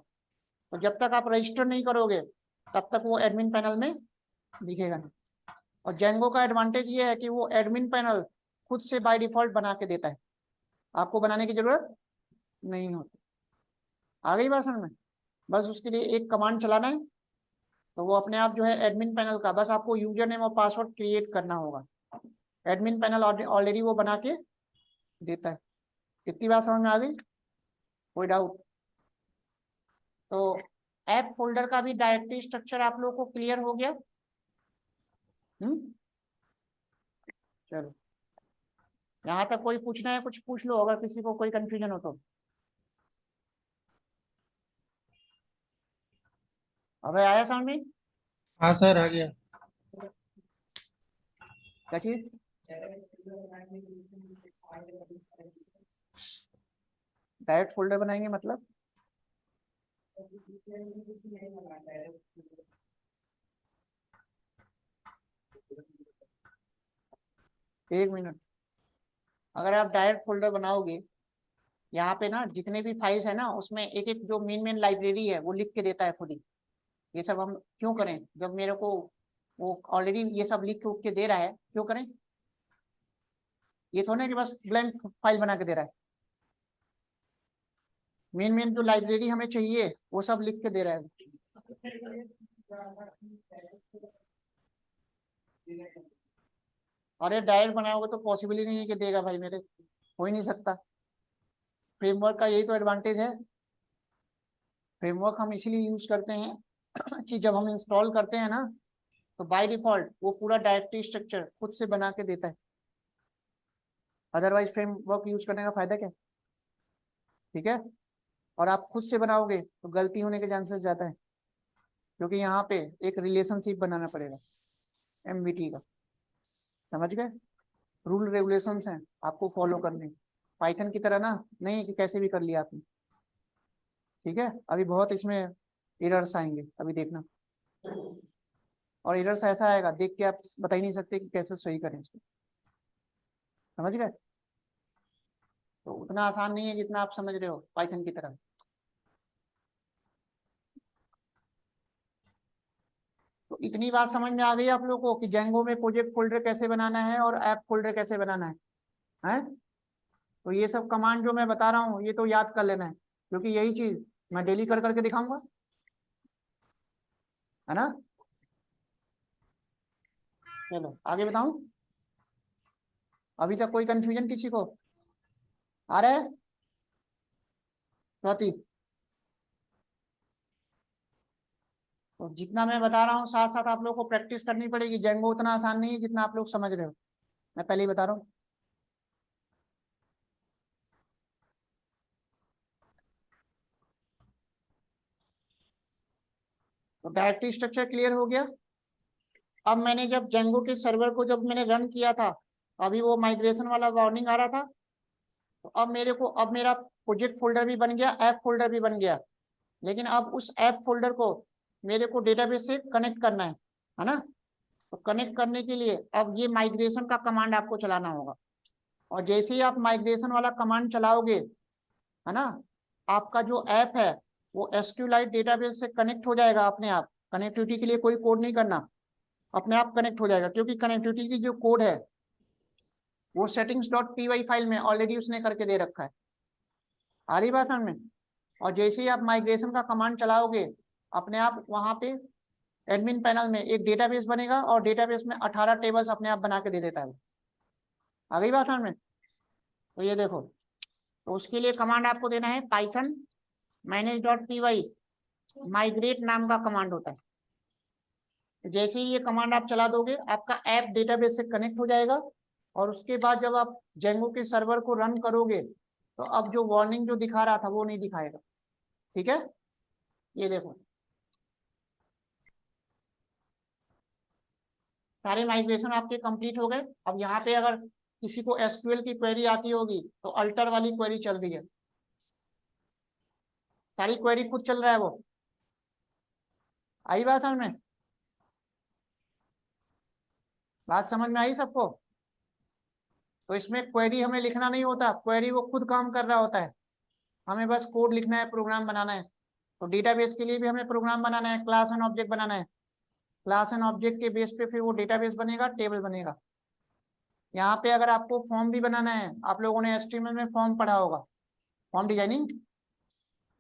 तो जब तक आप रजिस्टर नहीं करोगे, तब तक वो एडमिन पैनल में दिखेगा नहीं। और जेंगो का एडवांटेज ये है कि वो एडमिन पैनल खुद से बाय डिफॉल्ट बना के देता है, आपको बनाने की जरूरत नहीं होती। आ गई बात समझ में। बस उसके लिए एक कमांड चलाना है, तो वो अपने आप जो है एडमिन पैनल का, बस आपको यूजर नेम और पासवर्ड क्रिएट करना होगा। एडमिन पैनल ऑलरेडी वो बना के देता है। कितनी बात समझ में आ गई, कोई डाउट? तो ऐप फोल्डर का भी डायरेक्टरी स्ट्रक्चर आप लोगों को क्लियर हो गया। चलो, यहाँ तक कोई पूछना है कुछ पूछ लो, अगर किसी को कोई कंफ्यूजन हो तो। अबे आया समझ में? हाँ सर, आ गया। क्या चीज? डायरेक्ट फोल्डर बनाएंगे मतलब? एक मिनट। अगर आप डायरेक्ट फोल्डर बनाओगे, यहाँ पे ना जितने भी फाइल्स है ना, उसमें एक एक जो मेन मेन लाइब्रेरी है वो लिख के देता है खुद ही। ये सब हम क्यों करें, जब मेरे को वो ऑलरेडी ये सब लिख के उठ के दे रहा है, क्यों करें? ये थोड़ा ना कि बस ब्लैंक फाइल बना के दे रहा है। मेन मेन जो लाइब्रेरी हमें चाहिए वो सब लिख के दे रहा है। अरे डायरेक्ट बनाओगे तो पॉसिबल ही नहीं है कि देगा भाई मेरे, हो ही नहीं सकता। फ्रेमवर्क का यही तो एडवांटेज है। फ्रेमवर्क हम इसीलिए यूज करते हैं कि जब हम इंस्टॉल करते हैं ना, तो बाय डिफॉल्ट वो पूरा डायरेक्टरी स्ट्रक्चर खुद से बना के देता है। अदरवाइज फ्रेमवर्क यूज करने का फायदा क्या? ठीक है। और आप खुद से बनाओगे तो गलती होने के चांसेस ज्यादा है, क्योंकि यहाँ पे एक रिलेशनशिप बनाना पड़ेगा एमवीटी का। समझ गए? रूल रेगुलेशंस हैं आपको फॉलो करने, पाइथन की तरह ना नहीं कि कैसे भी कर लिया आपने। ठीक है, अभी बहुत इसमें एरर्स आएंगे, अभी देखना। और एरर्स ऐसा आएगा देख के आप बता ही नहीं सकते कि कैसे सही करें इसको। समझ गए? तो उतना आसान नहीं है जितना आप समझ रहे हो पाइथन की तरह। तो इतनी बात समझ में आ गई आप लोगों को कि जेंगो में प्रोजेक्ट फोल्डर कैसे बनाना है और ऐप फोल्डर कैसे बनाना है? तो ये सब कमांड जो मैं बता रहा हूँ ये तो याद कर लेना है, क्योंकि यही चीज मैं डेली कर करके दिखाऊंगा, है ना। चलो आगे बताऊं। अभी तक कोई कंफ्यूजन किसी को आ रहा है? स्वाति, तो जितना मैं बता रहा हूँ साथ साथ आप लोग को प्रैक्टिस करनी पड़ेगी। जेंगो उतना आसान नहीं है जितना आप लोग समझ रहे हो, मैं पहले ही बता रहा हूँ। तो डायरेक्टरी स्ट्रक्चर क्लियर हो गया। अब मैंने जब जेंगो के सर्वर को जब मैंने रन किया था, अभी वो माइग्रेशन वाला वार्निंग आ रहा था। तो अब मेरे को, अब मेरा प्रोजेक्ट फोल्डर भी बन गया, ऐप फोल्डर भी बन गया। लेकिन अब उस ऐप फोल्डर को मेरे को डेटाबेस से कनेक्ट करना है ना। तो कनेक्ट करने के लिए अब ये माइग्रेशन का कमांड आपको चलाना होगा। और जैसे ही आप माइग्रेशन वाला कमांड चलाओगे, है ना, आपका जो ऐप है वो एसक्यूएलाइट डेटाबेस से कनेक्ट हो जाएगा अपने आप। कनेक्टिविटी के लिए कोई कोड नहीं करना, अपने आप कनेक्ट हो जाएगा, क्योंकि कनेक्टिविटी की जो कोड है वो settings.py फाइल में ऑलरेडी उसने करके दे रखा है। आ रही बात में। और जैसे ही आप माइग्रेशन का कमांड चलाओगे, अपने आप वहां पे एडमिन पैनल में एक डेटाबेस बनेगा और डेटाबेस में 18 टेबल्स अपने आप बना के दे देता है। आ गई बात में। तो ये देखो, तो उसके लिए कमांड आपको देना है पाइथन manage.py माइग्रेट नाम का कमांड होता है। तो जैसे ही ये कमांड आप चला दोगे आपका ऐप डेटाबेस से कनेक्ट हो जाएगा, और उसके बाद जब आप जेंगो के सर्वर को रन करोगे तो अब जो वार्निंग जो दिखा रहा था वो नहीं दिखाएगा। ठीक है, ये देखो सारे माइग्रेशन आपके कंप्लीट हो गए। अब यहाँ पे अगर किसी को एसक्यूएल की क्वेरी आती होगी तो अल्टर वाली क्वेरी चल रही है, सारी क्वेरी खुद चल रहा है वो। आई बात समझ में? बात समझ में आई सबको? तो इसमें क्वेरी हमें लिखना नहीं होता, क्वेरी वो खुद काम कर रहा होता है, हमें बस कोड लिखना है, प्रोग्राम बनाना है। तो डेटाबेस के लिए भी हमें प्रोग्राम बनाना है, क्लास एंड ऑब्जेक्ट बनाना है, क्लास एंड ऑब्जेक्ट के बेस पे फिर वो डेटाबेस बनेगा, टेबल बनेगा। यहाँ पे अगर आपको फॉर्म भी बनाना है, आप लोगों ने एचटीएमएल में फॉर्म पढ़ा होगा, form designing,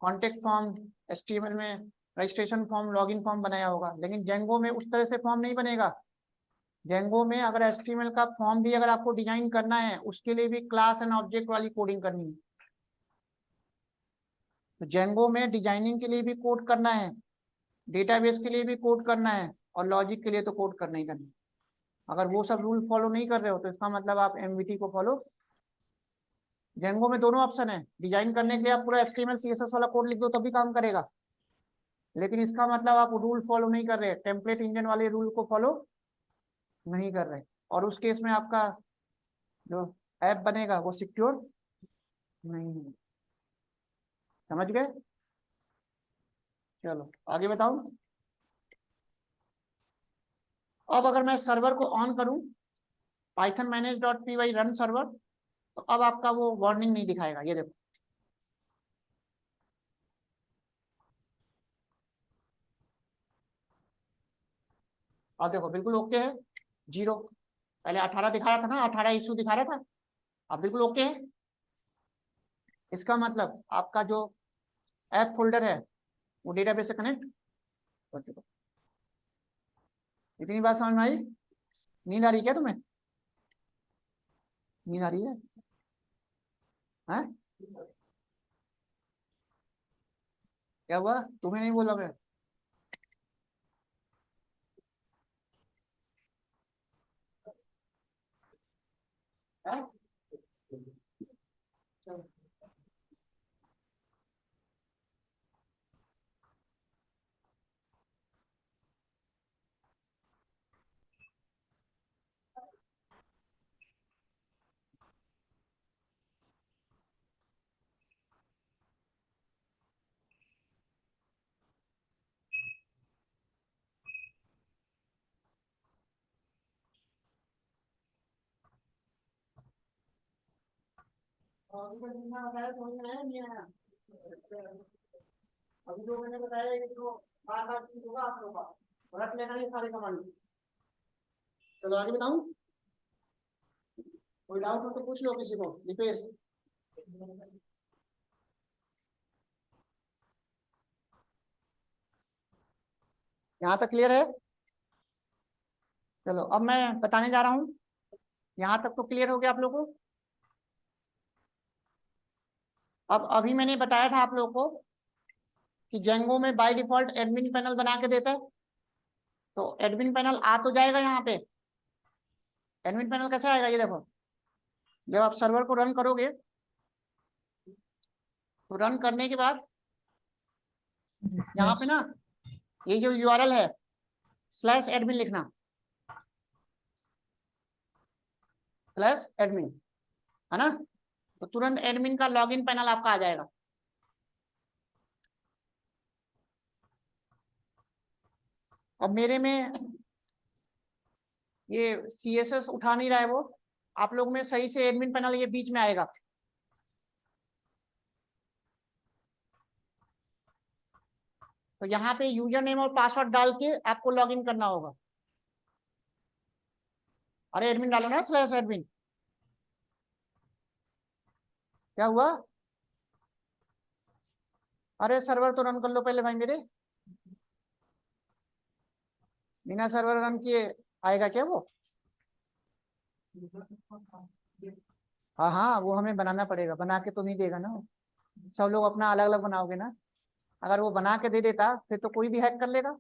contact form, HTML में रजिस्ट्रेशन फॉर्म, लॉगिन फॉर्म बनाया होगा, लेकिन जेंगो में उस तरह से फॉर्म नहीं बनेगा। जेंगो में अगर एचटीएमएल का फॉर्म भी अगर आपको डिजाइन करना है, उसके लिए भी क्लास एंड ऑब्जेक्ट वाली कोडिंग करनी है। तो जेंगो में डिजाइनिंग के लिए भी कोड करना है, डेटाबेस के लिए भी कोड करना है, और लॉजिक के लिए तो कोड करना ही करना है। अगर वो सब रूल फॉलो नहीं कर रहे हो तो इसका मतलब आप एमवीटी को फॉलो। जेंगो में दोनों ऑप्शन है, डिजाइन करने के लिए आप पूरा एचटीएमएल सीएसएस वाला कोड लिख दो तभी काम करेगा, लेकिन इसका मतलब आप रूल फॉलो नहीं कर रहे, टेम्पलेट इंजन वाले रूल को फॉलो नहीं कर रहे, और उस केस में आपका जो ऐप बनेगा वो सिक्योर नहीं है। समझ गए? चलो आगे बताऊं। अब अगर मैं सर्वर को ऑन करूं, Python manage dot P Y run server, तो अब आपका वो वार्निंग नहीं दिखाएगा। ये देखो, अब देखो बिल्कुल ओके है, जीरो। पहले 18 दिखा रहा था ना, 18 इशू दिखा रहा था, अब बिल्कुल ओके है। इसका मतलब आपका जो ऐप फोल्डर है वो डेटाबेस से कनेक्ट हो चुका। इतनी बात समझ में आई? नींद आ रही है क्या तुम्हें? नींद आ रही है? हैं? क्या हुआ, तुम्हें नहीं बोला मैं? हैं? चलो। अभी तक जितना बताया समझ में आया नहीं आया? अच्छा, अभी जो मैंने बताया ये जो बार बार चीज होगा आप लोगों का, रट लेना ये सारे कमांड। चलो आगे बताऊं। कोई डाउट हो तो पूछ लो किसी को, दीपेश। यहाँ तक क्लियर है? चलो अब मैं बताने जा रहा हूँ, यहाँ तक तो क्लियर हो गया आप लोगों को। अब अभी मैंने बताया था आप लोगों को कि जेंगो में बाय डिफॉल्ट एडमिन पैनल बना के देता है, तो एडमिन पैनल आ तो जाएगा यहाँ पे। एडमिन पैनल कैसे आएगा, ये देखो, जब आप सर्वर को रन करोगे तो रन करने के बाद यहाँ पे ना ये जो यूआरएल है स्लैश एडमिन लिखना, स्लैश एडमिन, है ना, तो तुरंत एडमिन का लॉगिन पैनल आपका आ जाएगा। अब मेरे में ये सीएसएस उठा नहीं रहा है वो, आप लोग में सही से एडमिन पैनल ये बीच में आएगा। तो यहाँ पे यूजर नेम और पासवर्ड डाल के आपको लॉगिन करना होगा। अरे एडमिन डालो ना, स्लैश एडमिन। क्या हुआ? अरे सर्वर तो रन कर लो पहले भाई मेरे, बिना सर्वर रन किए आएगा क्या वो? हाँ हाँ, वो हमें बनाना पड़ेगा, बना के तो नहीं देगा ना वो। सब लोग अपना अलग अलग बनाओगे ना। अगर वो बना के दे देता फिर तो कोई भी हैक कर लेगा।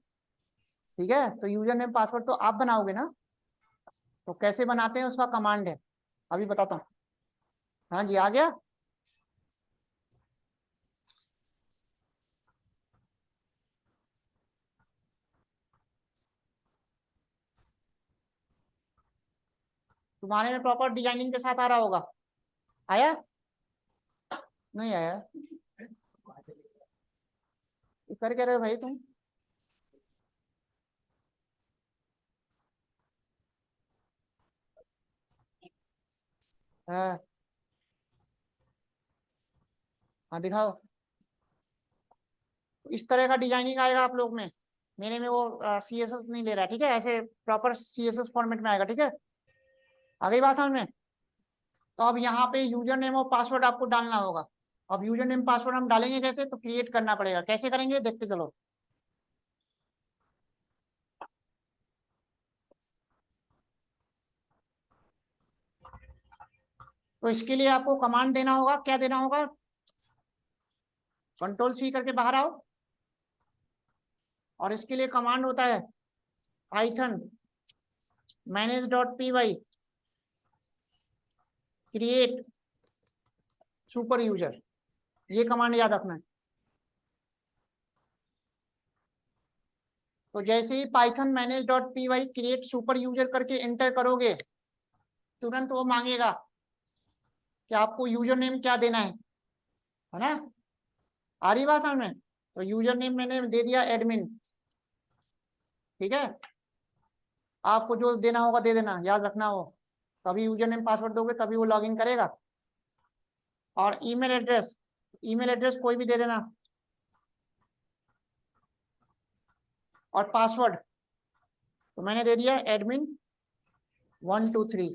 ठीक है, तो यूजर नेम पासवर्ड तो आप बनाओगे ना, तो कैसे बनाते हैं उसका कमांड है, अभी बताता हूँ। हाँ जी, आ गया। तुम्हारे में प्रॉपर डिजाइनिंग के साथ आ रहा होगा। आया? नहीं आया? ये कर क्या रहे हो भाई तुम? हाँ। हाँ दिखाओ। इस तरह का डिजाइनिंग आएगा आप लोग में। मेरे में वो CSS नहीं ले रहा है, ठीक है, ऐसे प्रॉपर CSS फॉर्मेट में आएगा। ठीक है, आ गई बात समझ में? तो अब यहाँ पे यूजर नेम और पासवर्ड आपको डालना होगा। अब यूजर नेम पासवर्ड हम डालेंगे कैसे, तो क्रिएट करना पड़ेगा। कैसे करेंगे देखते चलो। तो इसके लिए आपको कमांड देना होगा। क्या देना होगा? कंट्रोल C करके बाहर आओ, और इसके लिए कमांड होता है Python manage.py create super user. ये कमांड याद रखना है। तो जैसे ही Python manage.py create super user करके एंटर करोगे, तुरंत वो मांगेगा कि आपको यूजर नेम क्या देना है ना? आ रही बात समझ में? तो यूजर नेम मैंने दे दिया एडमिन। ठीक है, आपको जो देना होगा दे देना, याद रखना हो। तभी यूजर नेम पासवर्ड दोगे, तभी वो लॉगिन करेगा। और ईमेल एड्रेस कोई भी दे देना। और पासवर्ड तो मैंने दे दिया admin123।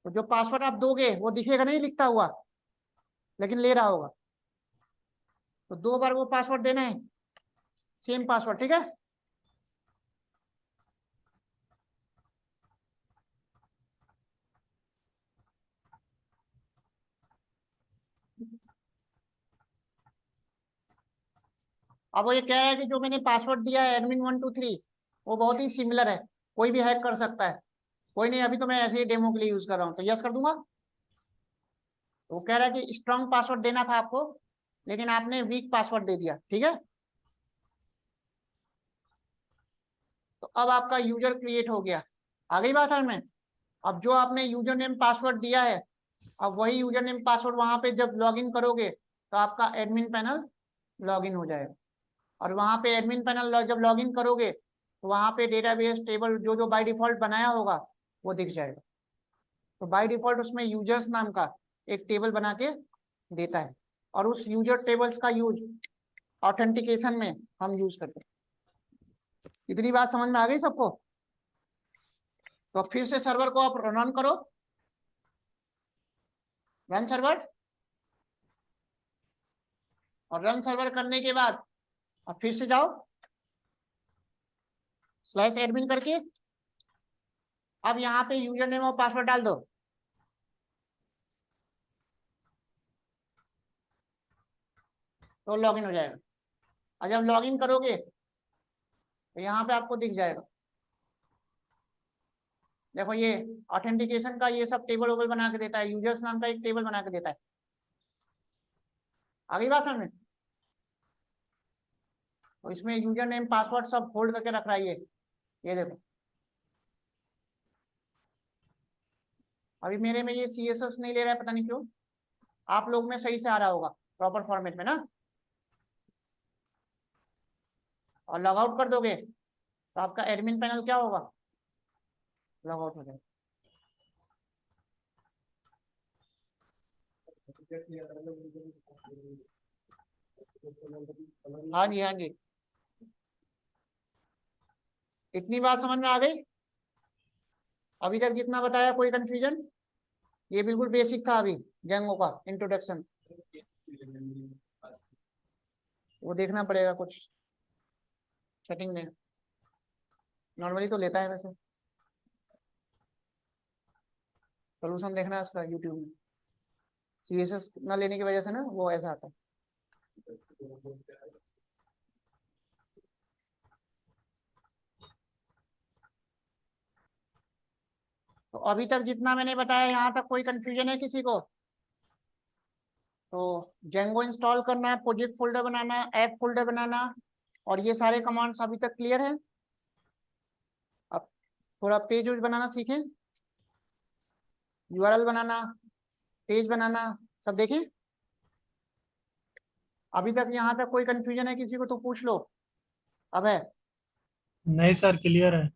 तो जो पासवर्ड आप दोगे वो दिखेगा नहीं लिखता हुआ, लेकिन ले रहा होगा। तो 2 बार वो पासवर्ड देना है, सेम पासवर्ड। ठीक है, अब वो ये कह रहा है कि जो मैंने पासवर्ड दिया है admin123 वो बहुत ही सिमिलर है, कोई भी हैक कर सकता है। कोई नहीं, अभी तो मैं ऐसे ही डेमो के लिए यूज कर रहा हूँ, तो यस कर दूंगा। तो वो कह रहा है कि स्ट्रांग पासवर्ड देना था आपको, लेकिन आपने वीक पासवर्ड दे दिया। ठीक है, तो अब आपका यूजर क्रिएट हो गया। आ गई बात समझ में? अब जो आपने यूजर नेम पासवर्ड दिया है, अब वही यूजर नेम पासवर्ड वहां पे जब लॉगिन करोगे तो आपका एडमिन पैनल लॉगिन हो जाएगा। और वहां पे एडमिन पैनल जब लॉगिन करोगे तो वहां पे डेटाबेस टेबल जो जो बाय डिफॉल्ट बनाया होगा वो दिख जाएगा। तो बाय डिफॉल्ट उसमें यूजर्स नाम का एक टेबल बना के देता है, और उस यूजर टेबल्स का यूज ऑथेंटिकेशन में हम यूज करते हैं। इतनी बात समझ में आ गई सबको? तो अब फिर से सर्वर को आप रन करो, रन सर्वर। और रन सर्वर करने के बाद अब फिर से जाओ /admin करके, अब यहाँ पे यूजर नेम और पासवर्ड डाल दो। तो लॉगिन हो जाएगा। और जब लॉगिन करोगे तो यहाँ पे आपको दिख जाएगा, देखो ये ऑथेंटिकेशन का ये सब टेबल वेबल बना के देता है, यूजर्स नाम का एक टेबल बना के देता है। आगे बात हमें, तो इसमें यूजर नेम पासवर्ड सब होल्ड करके रख रहा है ये देखो। अभी मेरे में ये CSS नहीं ले रहा है, पता नहीं क्यों। आप लोग में सही से आ रहा होगा प्रॉपर फॉर्मेट में ना। और लॉग आउट कर दोगे तो आपका एडमिन पैनल क्या होगा, लॉग आउट हो जाएगा। हाँ जी, हाँ जी। इतनी बात समझ में आ गई? अभी तक जितना बताया कोई कंफ्यूजन? ये बिल्कुल बेसिक था अभी, जेंगो का इंट्रोडक्शन। वो देखना पड़ेगा कुछ सेटिंग में, नॉर्मली तो लेता है वैसे। सोल्यूशन देखना है उसका यूट्यूब में। CSS न लेने की वजह से ना वो ऐसा आता है। तो अभी तक जितना मैंने बताया यहाँ तक कोई कंफ्यूजन है किसी को? तो जेंगो इंस्टॉल करना है, प्रोजेक्ट फोल्डर बनाना, ऐप फोल्डर बनाना, और ये सारे कमांड्स अभी तक क्लियर है? अब थोड़ा पेज वेज बनाना सीखें, यूआरएल बनाना, पेज बनाना, सब देखें। अभी तक यहाँ तक कोई कंफ्यूजन है किसी को तो पूछ लो। अब है? नहीं सर, क्लियर है।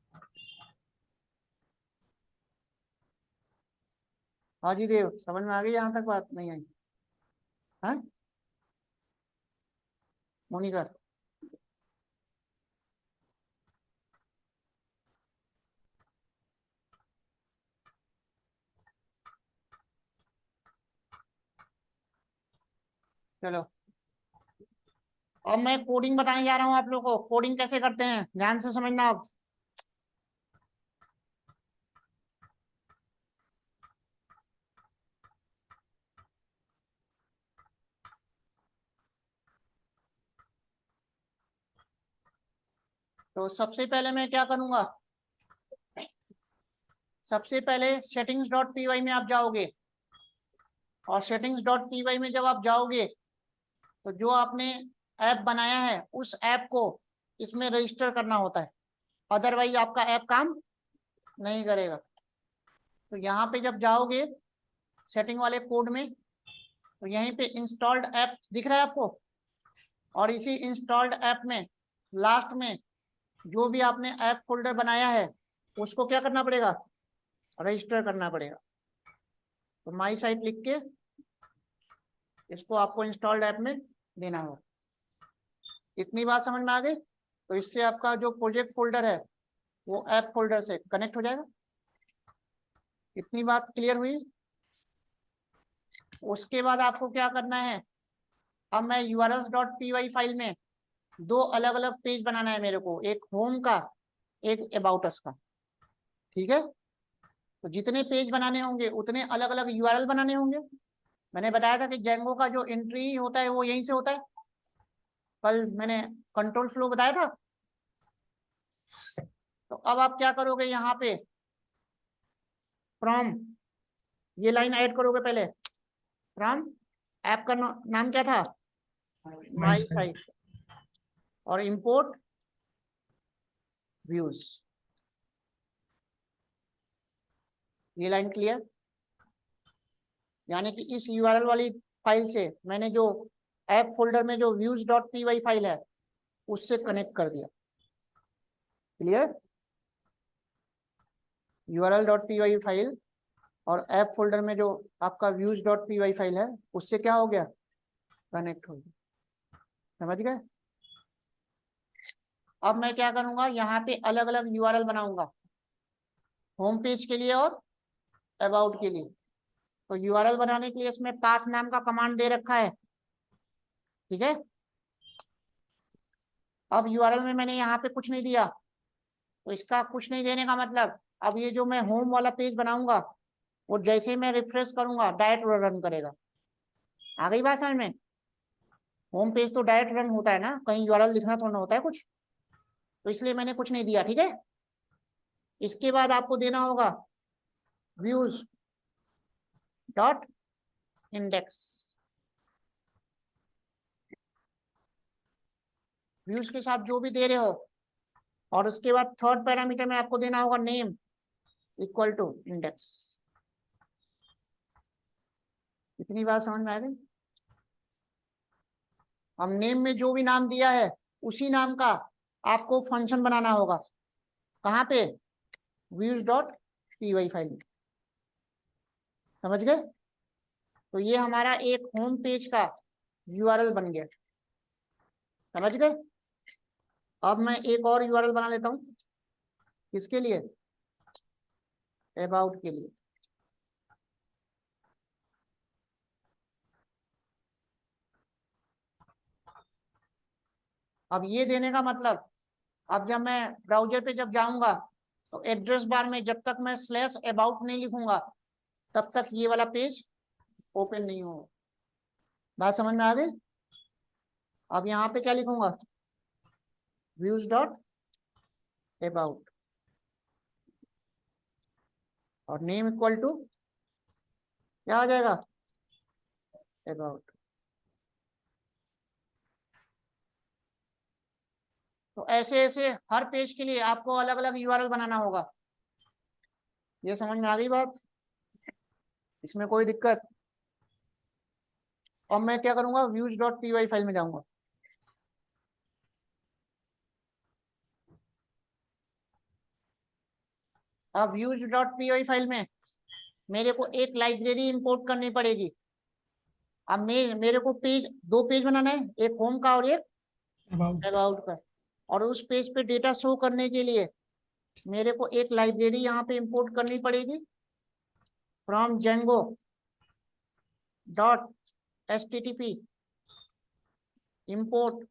हाँ जी देव, समझ में आ गई? यहाँ तक बात नहीं आई? हाँ मोनिका? चलो, अब मैं कोडिंग बताने जा रहा हूँ आप लोगों को। कोडिंग कैसे करते हैं ध्यान से समझना अब। तो सबसे पहले मैं क्या करूंगा, सबसे पहले सेटिंग्स डॉट पी में आप जाओगे, और सेटिंग्स डॉट पी में जब आप जाओगे तो जो आपने ऐप बनाया है उस ऐप को इसमें रजिस्टर करना होता है, अदरवाइज आपका ऐप काम नहीं करेगा। तो यहाँ पे जब जाओगे सेटिंग वाले कोड में, तो यहीं पे इंस्टॉल्ड ऐप दिख रहा है आपको, और इसी इंस्टॉल्ड ऐप में लास्ट में जो भी आपने ऐप फोल्डर बनाया है उसको क्या करना पड़ेगा, रजिस्टर करना पड़ेगा। तो माई साइट लिख के इसको आपको इंस्टॉल्ड ऐप में देना होगा। इतनी बात समझ में आ गई? तो इससे आपका जो प्रोजेक्ट फोल्डर है वो ऐप फोल्डर से कनेक्ट हो जाएगा। इतनी बात क्लियर हुई? उसके बाद आपको क्या करना है, अब मैं urls.py फाइल में दो अलग अलग पेज बनाना है मेरे को, एक होम का, एक अबाउट अस का। ठीक है? तो जितने पेज बनाने होंगे उतने अलग अलग यूआरएल बनाने होंगे। मैंने बताया था कि जेंगो का जो एंट्री होता है वो यहीं से होता है, कल मैंने कंट्रोल फ्लो बताया था। तो अब आप क्या करोगे, यहाँ पे फ्रॉम ये लाइन ऐड करोगे पहले, फ्रॉम ऐप का नाम क्या था, माई माई साइट। साइट, और इंपोर्ट व्यूज। ये लाइन क्लियर? यानी कि इस यूआरएल वाली फाइल से मैंने जो ऐप फोल्डर में जो व्यूज डॉट पी फाइल है उससे कनेक्ट कर दिया। Clear? URL dot P file और ऐप फोल्डर में जो आपका व्यूज डॉट पी फाइल है उससे क्या हो गया, कनेक्ट हो गया। समझ गए? अब मैं क्या करूंगा, यहाँ पे अलग अलग यूआरएल बनाऊंगा, होम पेज के लिए और अबाउट के लिए। तो यूआरएल बनाने के लिए इसमें पाथ नाम का कमांड दे रखा है। ठीक है? अब यूआरएल में मैंने यहाँ पे कुछ नहीं दिया, तो इसका कुछ नहीं देने का मतलब, अब ये जो मैं होम वाला पेज बनाऊंगा वो जैसे ही मैं रिफ्रेश करूंगा डायरेक्ट रन करेगा। आ गई बात समझ में? होम पेज तो डायरेक्ट रन होता है ना, कहीं यूआरएल लिखना थोड़ा होता है कुछ, तो इसलिए मैंने कुछ नहीं दिया। ठीक है? इसके बाद आपको देना होगा व्यूज डॉट इंडेक्स। व्यूज के साथ जो भी दे रहे हो, और उसके बाद थर्ड पैरामीटर में आपको देना होगा नेम इक्वल टू इंडेक्स। इतनी बात समझ में आ गई? हम नेम में जो भी नाम दिया है उसी नाम का आपको फंक्शन बनाना होगा। कहाँ पे? व्यूज डॉट पी फाइल में। समझ गए? तो ये हमारा एक होम पेज का यूआरएल बन गया। समझ गए? अब मैं एक और यूआरएल बना लेता हूँ, किसके लिए, अबाउट के लिए। अब ये देने का मतलब, अब जब मैं ब्राउजर पे जब जाऊंगा तो एड्रेस बार में जब तक मैं स्लैश अबाउट नहीं लिखूंगा तब तक ये वाला पेज ओपन नहीं होगा। बात समझ में आ गई? अब यहाँ पे क्या लिखूंगा, व्यूज डॉट अबाउट, और नेम इक्वल टू क्या आ जाएगा, अबाउट। तो ऐसे ऐसे हर पेज के लिए आपको अलग अलग यूआरएल बनाना होगा। ये समझ में आ गई बात, इसमें कोई दिक्कत? और मैं क्या करूंगा, views dot P Y file में जाऊंगा। अब views dot P Y file में मेरे को एक लाइब्रेरी इंपोर्ट करनी पड़ेगी। अब मेरे को दो पेज बनाना है, एक होम का और एक अबाउट। अबाउट का। और उस पेज पे डेटा शो करने के लिए मेरे को एक लाइब्रेरी यहाँ पे इंपोर्ट करनी पड़ेगी, from Django dot HTTP import.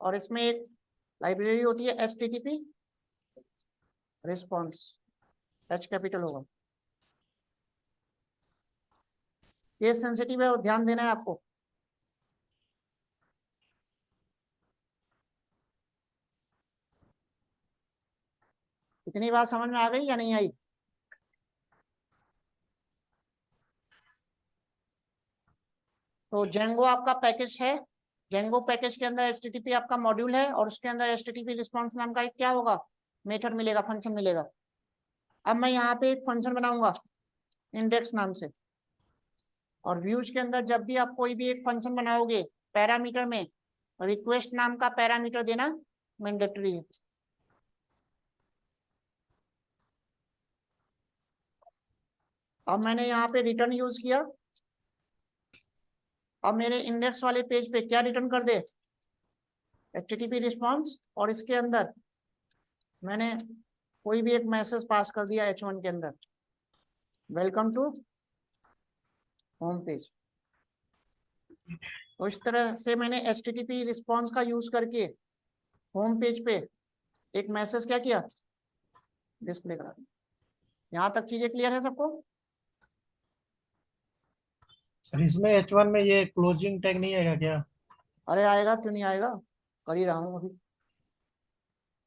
और इसमें एक लाइब्रेरी होती है एचटीटीपी रिस्पॉन्स, एच कैपिटल होगा। ये सेंसिटिव है और ध्यान देना है आपको। इतनी बात समझ में आ गई या नहीं आई? तो जेंगो आपका पैकेज है, जेंगो पैकेज के अंदर एचटीटीपी आपका मॉड्यूल है, और उसके अंदर एचटीटीपी रिस्पॉन्स नाम का एक क्या होगा, मेथड मिलेगा, फंक्शन मिलेगा। अब मैं यहाँ पे एक फंक्शन बनाऊंगा इंडेक्स नाम से। और व्यूज के अंदर जब भी आप कोई भी एक फंक्शन बनाओगे, पैरामीटर में रिक्वेस्ट नाम का पैरामीटर देना मैंडेटरी है। अब मैंने यहाँ पे रिटर्न यूज किया। अब मेरे इंडेक्स वाले पेज पे क्या रिटर्न कर दे, एचटीटीपी रिस्पॉन्स, और इसके अंदर मैंने कोई भी एक मैसेज पास कर दिया h1 के अंदर, वेलकम टू होम पेज। तो इस तरह से मैंने एचटीटीपी रिस्पॉन्स का यूज करके होम पेज पे एक मैसेज क्या किया, डिस्प्ले करा। यहाँ तक चीजें क्लियर है सबको? सर इसमें H1 में ये क्लोजिंग टैग नहीं आएगा क्या? अरे आएगा, क्यों नहीं आएगा, कर ही रहा हूँ अभी।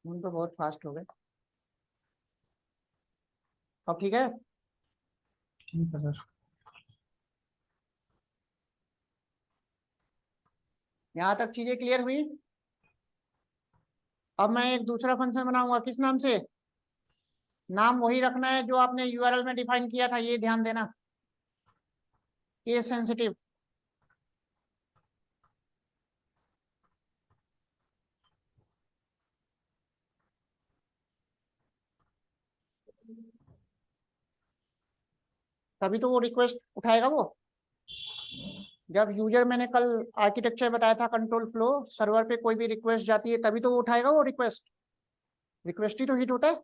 हम तो बहुत फास्ट हो गए। अब ठीक है? ठीक है सर। यहाँ तक चीजें क्लियर हुई? अब मैं एक दूसरा फंक्शन बनाऊंगा, किस नाम से, नाम वही रखना है जो आपने यूआरएल में डिफाइन किया था, ये ध्यान देना, केस सेंसिटिव। तभी तो वो रिक्वेस्ट उठाएगा वो। जब यूजर, मैंने कल आर्किटेक्चर बताया था, कंट्रोल फ्लो, सर्वर पे कोई भी रिक्वेस्ट जाती है तभी तो वो उठाएगा वो रिक्वेस्ट, रिक्वेस्ट ही तो हिट होता है।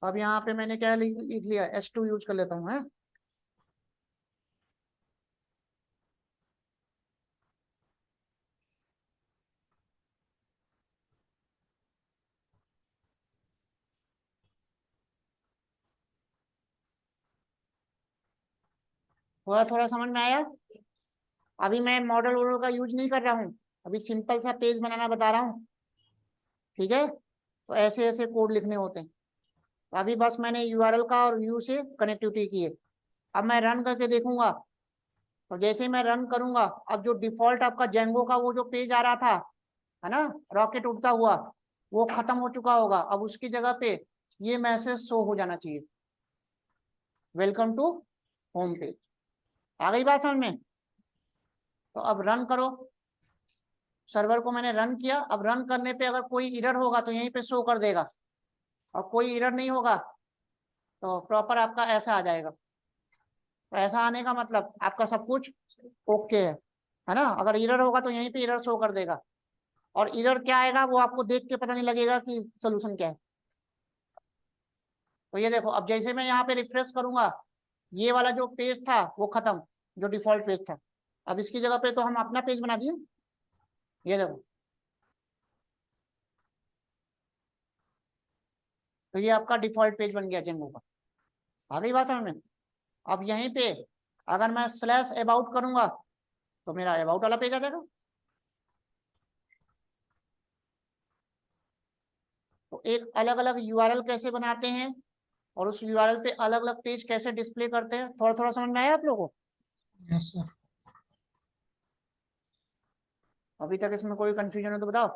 अब यहाँ पे मैंने क्या लिख लिया, H2 यूज कर लेता हूँ, है। थोड़ा थोड़ा समझ में आया? अभी मैं मॉडल वॉडल का यूज नहीं कर रहा हूँ, अभी सिंपल सा पेज बनाना बता रहा हूँ, ठीक है। तो ऐसे ऐसे कोड लिखने होते हैं। तो अभी बस मैंने यूआरएल का और व्यू से कनेक्टिविटी की है। अब मैं रन करके देखूंगा। तो जैसे ही मैं रन करूंगा, अब जो डिफॉल्ट आपका जेंगो का वो जो पेज आ रहा था, है ना, रॉकेट उड़ता हुआ, वो खत्म हो चुका होगा। अब उसकी जगह पे ये मैसेज शो हो जाना चाहिए, वेलकम टू होम पेज। आ गई बात समझ में? तो अब रन करो। सर्वर को मैंने रन किया। अब रन करने पे अगर कोई एरर होगा तो यहीं पे शो कर देगा, और कोई एरर नहीं होगा तो प्रॉपर आपका ऐसा आ जाएगा। तो ऐसा आने का मतलब आपका सब कुछ ओके है ना। अगर एरर होगा तो यहीं पे एरर शो कर देगा, और एरर क्या आएगा वो आपको देख के पता नहीं लगेगा कि सोल्यूशन क्या है। तो ये देखो, अब जैसे मैं यहाँ पे रिफ्रेश करूंगा, ये वाला जो पेज था वो खत्म, जो डिफॉल्ट पेज था। अब इसकी जगह पे तो हम अपना पेज बना दिए। ये देखो, तो ये आपका डिफॉल्ट पेज बन गया जेंगो का। आ गई बात समझ में? अब यहीं पे अगर मैं स्लैश अबाउट करूंगा तो मेरा अबाउट वाला पेज आ जाएगा। तो एक अलग अलग यूआरएल कैसे बनाते हैं और उस यूआरएल पे अलग अलग पेज कैसे डिस्प्ले करते हैं, थोड़ा थोड़ा समझ में आया आप लोगों को? Yes sir. अभी तक इसमें कोई कंफ्यूजन है तो बताओ।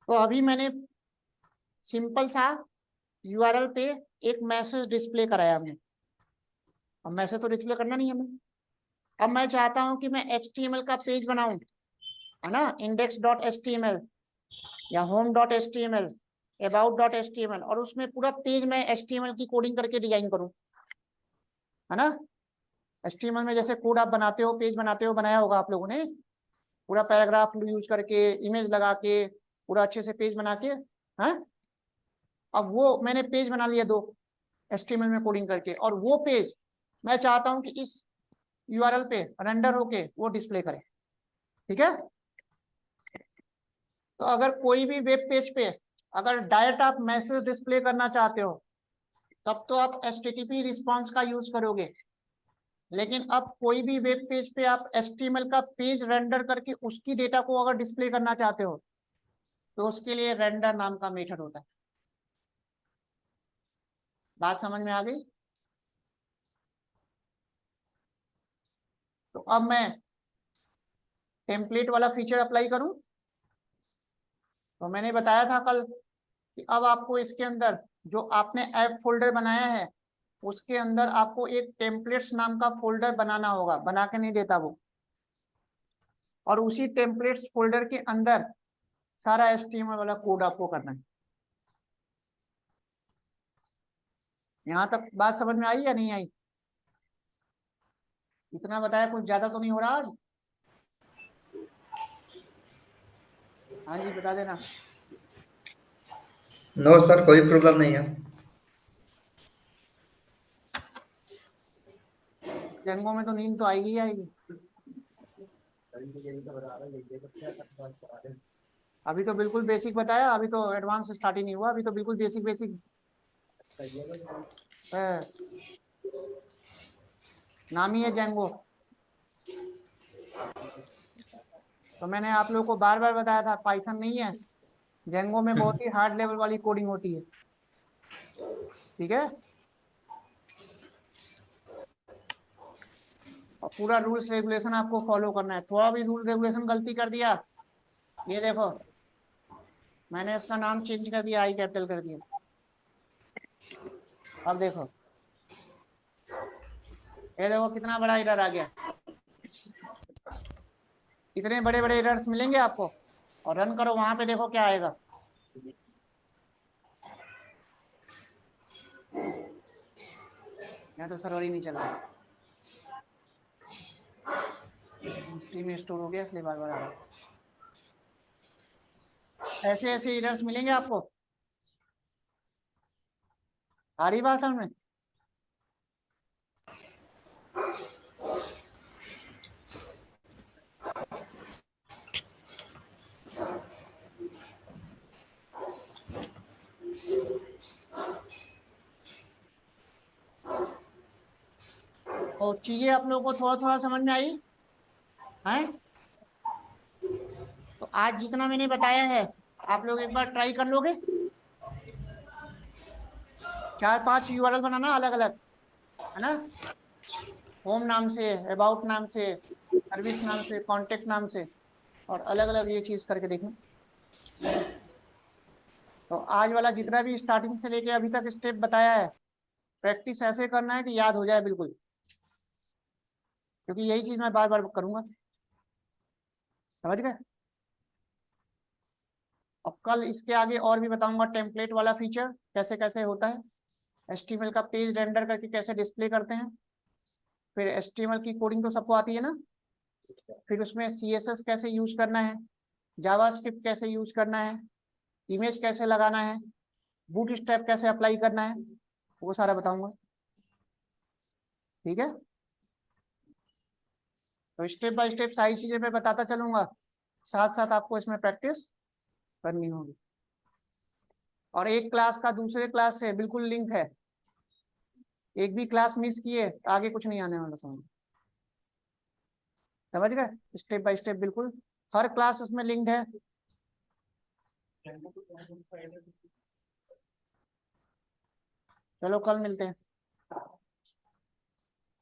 तो अभी मैंने सिंपल सा यूआरएल पे एक मैसेज डिस्प्ले कराया हमने। अब मैसेज तो डिस्प्ले करना नहीं है हमें। अब मैं चाहता हूं कि मैं HTML का पेज बनाऊं, है ना, index.html या home.html, about.html, और उसमें पूरा पेज मैं HTML की कोडिंग करके डिजाइन करूं, है ना। HTML में जैसे कोड आप बनाते हो, पेज बनाते हो, बनाया होगा आप लोगों ने, पूरा पैराग्राफ यूज करके, इमेज लगा के, पूरा अच्छे से पेज बना के, हैं। अब वो मैंने पेज बना लिया दो HTML में कोडिंग करके, और वो पेज मैं चाहता हूं कि इस यूआरएल पे रेंडर होके वो डिस्प्ले करे। ठीक है। तो अगर कोई भी वेब पेज पे अगर डायरेक्ट आप मैसेज डिस्प्ले करना चाहते हो तब तो आप HTTP रिस्पॉन्स का यूज करोगे। लेकिन अब कोई भी वेब पेज पे आप HTML का पेज रेंडर करके उसकी डेटा को अगर डिस्प्ले करना चाहते हो तो उसके लिए रेंडर नाम का मेथड होता है। बात समझ में आ गई? तो अब मैं टेम्पलेट वाला फीचर अप्लाई करूं। तो मैंने बताया था कल कि अब आपको इसके अंदर जो आपने ऐप फोल्डर बनाया है उसके अंदर आपको एक टेम्पलेट्स नाम का फोल्डर बनाना होगा, बना के नहीं देता वो। और उसी टेम्पलेट्स फोल्डर के अंदर सारा HTML वाला कोड आपको करना है। यहाँ तक बात समझ में आई या नहीं आई? इतना बताया, कुछ ज्यादा तो नहीं हो रहा आज? हाँ जी, बता देना। नो सर, कोई प्रॉब्लम नहीं है। जंगों में तो नींद तो आएगी ही आएगी। अभी तो बिल्कुल बेसिक बताया, अभी तो एडवांस स्टार्ट ही नहीं हुआ, अभी तो बिल्कुल बेसिक बेसिक। नाम ही है जेंगो। तो मैंने आप लोगों को बार बार बताया था, पाइथन नहीं है, जेंगो में बहुत ही हार्ड लेवल वाली कोडिंग होती है। ठीक है। और पूरा रूल्स रेगुलेशन आपको फॉलो करना है। थोड़ा भी रूल रेगुलेशन गलती कर दिया, ये देखो मैंने इसका नाम चेंज कर दिया, आई कैपिटल कर दिया। अब देखो, ये देखो कितना बड़ा एरर आ गया। इतने बड़े बड़े एरर्स मिलेंगे आपको, और रन करो वहां पे, देखो क्या आएगा। यहाँ तो सर्वर ही नहीं चल रहा, हिस्ट्री में स्टोर हो गया इसलिए बार बार आ रहा है। ऐसे ऐसे एरर्स मिलेंगे आपको। आ रही बात समझ में? और चीजें आप लोगों को थोड़ा थोड़ा समझ में आई हैं? तो आज जितना मैंने बताया है आप लोग एक बार ट्राई कर लोगे। 4-5 यूआरएल बनाना अलग अलग, है ना, होम नाम से, अबाउट नाम से, सर्विस नाम से, कॉन्टेक्ट नाम से, और अलग अलग ये चीज करके देखना। तो आज वाला जितना भी स्टार्टिंग से लेके अभी तक स्टेप बताया है, प्रैक्टिस ऐसे करना है कि याद हो जाए बिल्कुल, क्योंकि यही चीज मैं बार बार करूंगा। समझ गए? अब कल इसके आगे और भी बताऊंगा टेम्पलेट वाला फीचर कैसे कैसे होता है, HTML का पेज रेंडर करके कैसे डिस्प्ले करते हैं। फिर HTML की कोडिंग तो सबको आती है ना, फिर उसमें CSS कैसे यूज करना है, जावास्क्रिप्ट कैसे यूज करना है, इमेज कैसे लगाना है, बूटस्ट्रैप कैसे अप्लाई करना है, वो सारा बताऊंगा। ठीक है। तो स्टेप बाय स्टेप सारी चीजें मैं बताता चलूंगा, साथ साथ आपको इसमें प्रैक्टिस करनी होगी। और एक क्लास का दूसरे क्लास से बिल्कुल लिंक है। एक भी क्लास मिस किए तो आगे कुछ नहीं आने वाला समझ। समझ गए, स्टेप बाय स्टेप बिल्कुल हर क्लास उसमें लिंक्ड है। चलो कल मिलते हैं।